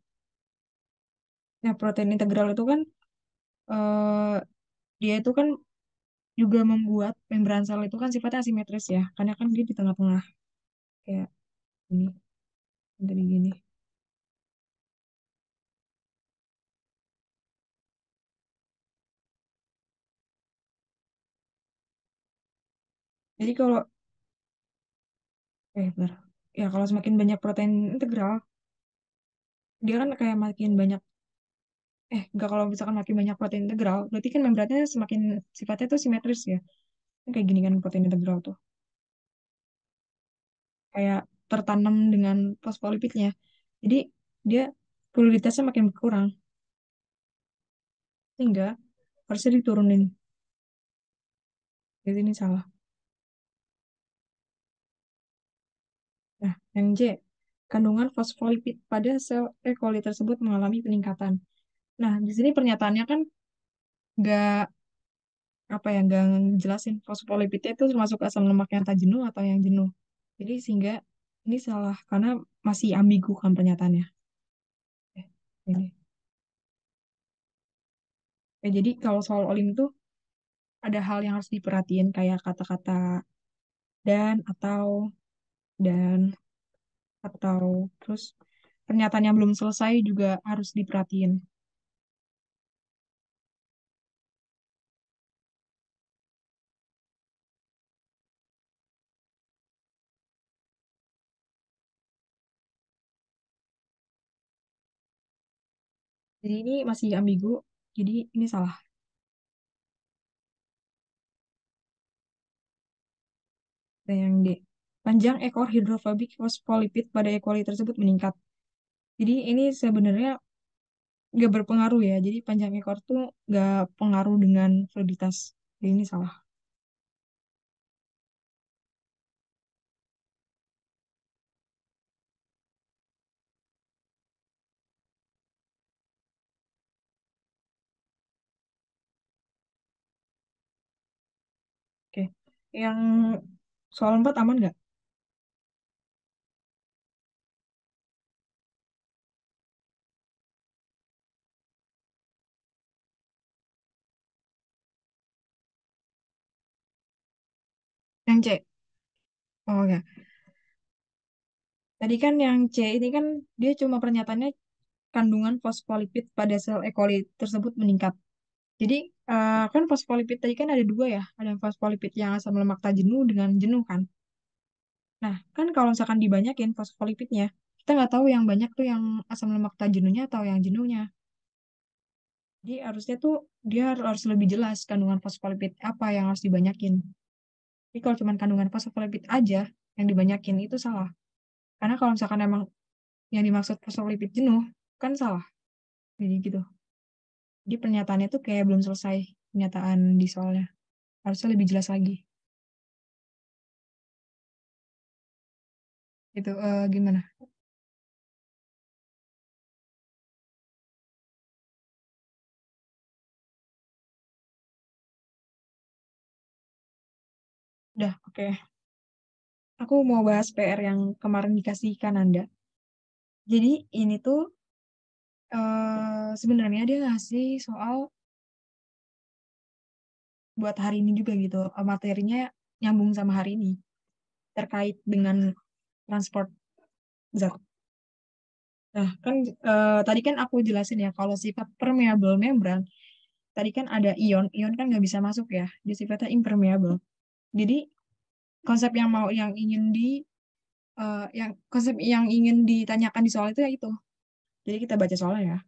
Nah, protein integral itu kan, eh, dia itu kan juga membuat membran sel itu kan sifatnya asimetris ya. Karena kan dia di tengah-tengah. Kayak ini, dari gini. Jadi kalau, benar. Ya, kalau semakin banyak protein integral, dia kan kayak makin banyak, enggak, kalau misalkan makin banyak protein integral, berarti kan membrannya semakin sifatnya tuh simetris ya. Kayak gini kan protein integral tuh. Kayak tertanam dengan fosfolipidnya. Jadi dia fluiditasnya makin berkurang, sehingga harusnya diturunin. Jadi ini salah. Nah, yang J, kandungan fosfolipid pada sel E. coli tersebut mengalami peningkatan. Nah, di sini pernyataannya kan nggak nggak jelasin fosfolipidnya itu termasuk asam lemak yang tak jenuh atau yang jenuh. Jadi sehingga ini salah karena masih ambigu kan pernyataannya. Ini. Jadi kalau soal olim itu ada hal yang harus diperhatiin kayak kata-kata dan dan atau terus pernyataan yang belum selesai juga harus diperhatiin. Jadi ini masih ambigu. Jadi ini salah. Dan yang D. Panjang ekor hidrofobik fosfolipid pada E. coli tersebut meningkat. Jadi ini sebenarnya nggak berpengaruh ya. Jadi panjang ekor tuh nggak pengaruh dengan fluiditas. Jadi ini salah. Oke. Yang soal 4 aman nggak? Yang C. Oh ya. Tadi kan yang C ini kan dia cuma pernyataannya kandungan fosfolipid pada sel E. coli tersebut meningkat. Jadi kan fosfolipid tadi kan ada dua ya. Ada yang fosfolipid yang asam lemak tak jenuh dengan jenuh kan. Nah, kan kalau misalkan dibanyakin fosfolipidnya, kita nggak tahu yang banyak tuh yang asam lemak tak jenuhnya atau yang jenuhnya. Jadi harusnya tuh dia harus lebih jelas kandungan fosfolipid apa yang harus dibanyakin. Jadi kalau cuma kandungan fosfolipid aja yang dibanyakin itu salah. Karena kalau misalkan emang yang dimaksud fosfolipid jenuh, kan salah. Jadi gitu. Jadi pernyataannya tuh kayak belum selesai pernyataan di soalnya. Harusnya lebih jelas lagi. Itu gimana? Udah, oke. Aku mau bahas PR yang kemarin dikasihkan Anda. Jadi ini tuh sebenarnya dia ngasih soal buat hari ini juga gitu. Materinya nyambung sama hari ini terkait dengan transport zat. Nah, kan tadi kan aku jelasin ya kalau sifat permeable membran tadi kan ada ion, ion kan nggak bisa masuk ya, dia sifatnya impermeable. Jadi konsep yang mau yang ingin di yang konsep yang ingin ditanyakan di soal itu ya itu. Jadi kita baca soalnya ya.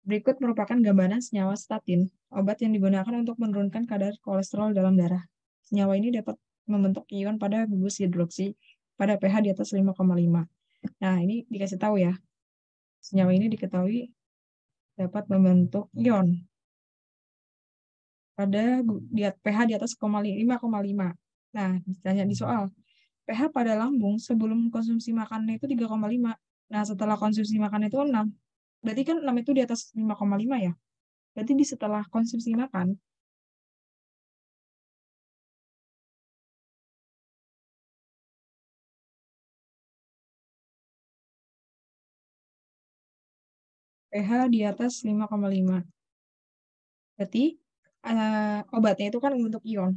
Berikut merupakan gambaran senyawa statin, obat yang digunakan untuk menurunkan kadar kolesterol dalam darah. Senyawa ini dapat membentuk ion pada gugus hidroksi pada pH di atas 5,5. Nah, ini dikasih tahu ya. Senyawa ini diketahui dapat membentuk ion pada pH di atas 5,5. Nah, ditanya di soal, pH pada lambung sebelum konsumsi makanan itu 3,5. Nah, setelah konsumsi makan itu 6. Berarti kan 6 itu di atas 5,5 ya. Berarti di setelah konsumsi makan, pH di atas 5,5. Berarti obatnya itu kan untuk ion.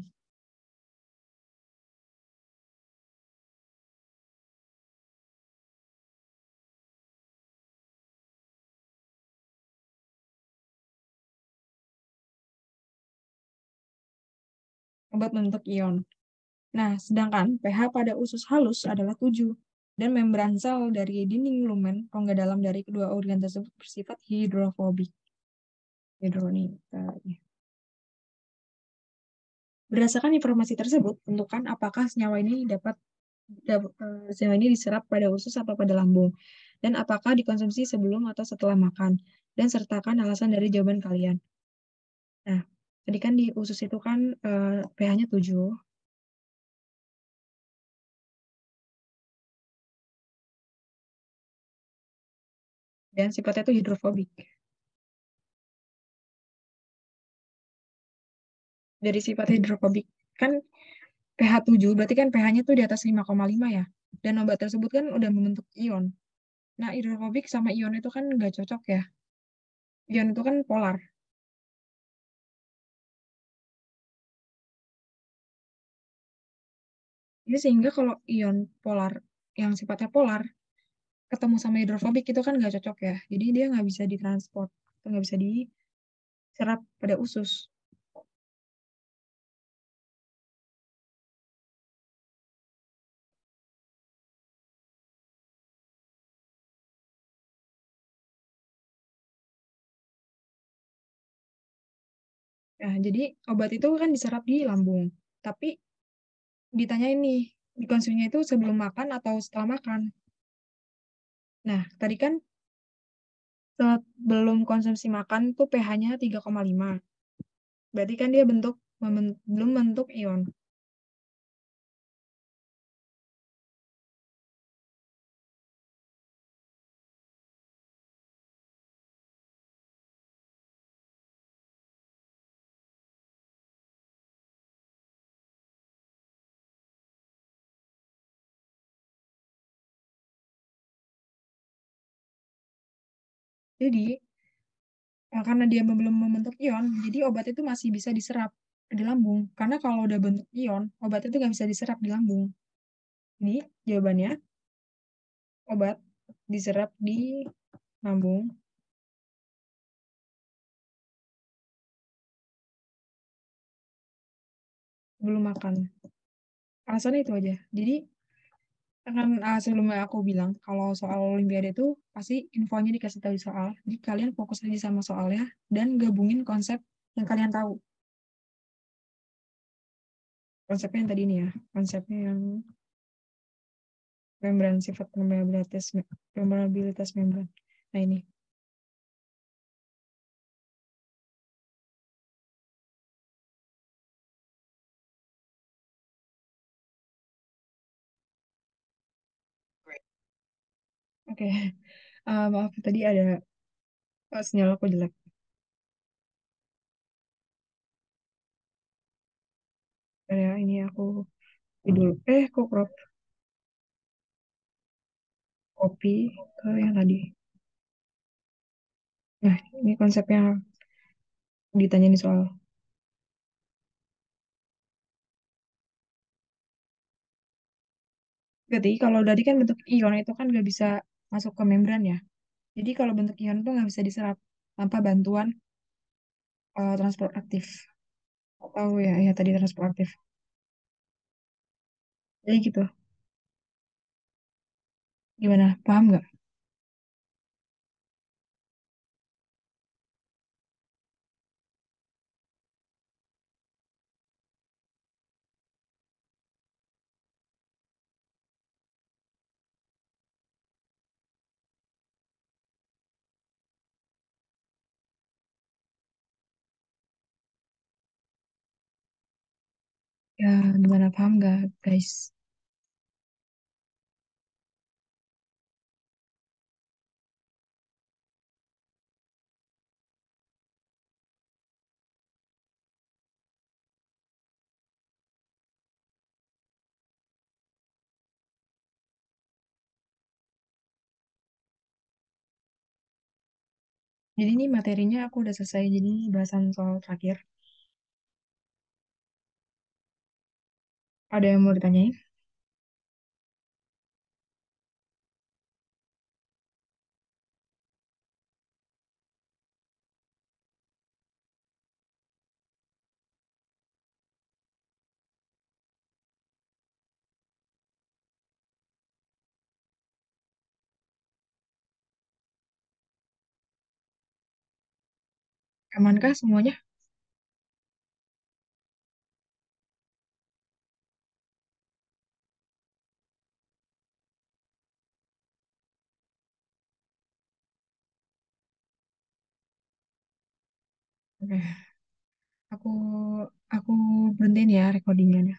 Obat bentuk ion. Nah, sedangkan pH pada usus halus adalah 7 dan membran sel dari dinding lumen rongga dalam dari kedua organ tersebut bersifat hidrofobik. Hidronik. Berdasarkan informasi tersebut, tentukan apakah senyawa ini diserap pada usus atau pada lambung, dan apakah dikonsumsi sebelum atau setelah makan, dan sertakan alasan dari jawaban kalian. Nah, tadi kan di usus itu kan pH-nya 7, dan sifatnya itu hidrofobik. Dari sifat hidrofobik, kan pH 7, berarti kan pH-nya tuh di atas 5,5 ya. Dan obat tersebut kan udah membentuk ion. Nah, hidrofobik sama ion itu kan nggak cocok ya. Ion itu kan polar. Jadi sehingga kalau ion polar, yang sifatnya polar, ketemu sama hidrofobik itu kan nggak cocok ya. Jadi dia nggak bisa ditransport, atau nggak bisa diserap pada usus. Nah, jadi obat itu kan diserap di lambung. Tapi ditanya ini, dikonsumsinya itu sebelum makan atau setelah makan. Nah, tadi kan saat belum konsumsi makan tuh pH-nya 3,5. Berarti kan dia belum bentuk ion. Jadi, karena dia belum membentuk ion, jadi obat itu masih bisa diserap di lambung. Karena kalau udah bentuk ion, obat itu nggak bisa diserap di lambung. Jadi, jawabannya obat diserap di lambung sebelum makan. Alasannya itu aja. Jadi, kan sebelumnya aku bilang kalau soal Olimpiade itu pasti infonya dikasih tahu di soal. Jadi kalian fokus aja sama soalnya dan gabungin konsep yang kalian tahu. Konsepnya yang tadi ini ya, konsepnya yang membran, sifat permeabilitas membran. Nah ini, oke. Maaf tadi ada sinyal aku jelek. Ada ini aku dulu. Kok crop copy ke yang tadi. Nah, ini konsepnya ditanya di soal. Berarti kalau tadi kan bentuk ion itu kan nggak bisa masuk ke membran ya. Jadi kalau bentuk ion itu nggak bisa diserap tanpa bantuan transport aktif. Atau ya tadi transport aktif. Jadi gitu. Gimana? Paham nggak? Ya, gimana paham nggak, guys? Jadi ini materinya aku udah selesai. Jadi ini bahasan soal terakhir. Ada yang mau ditanyain? Amankah semuanya? Oke, aku aku berhentiin ya recordingnya.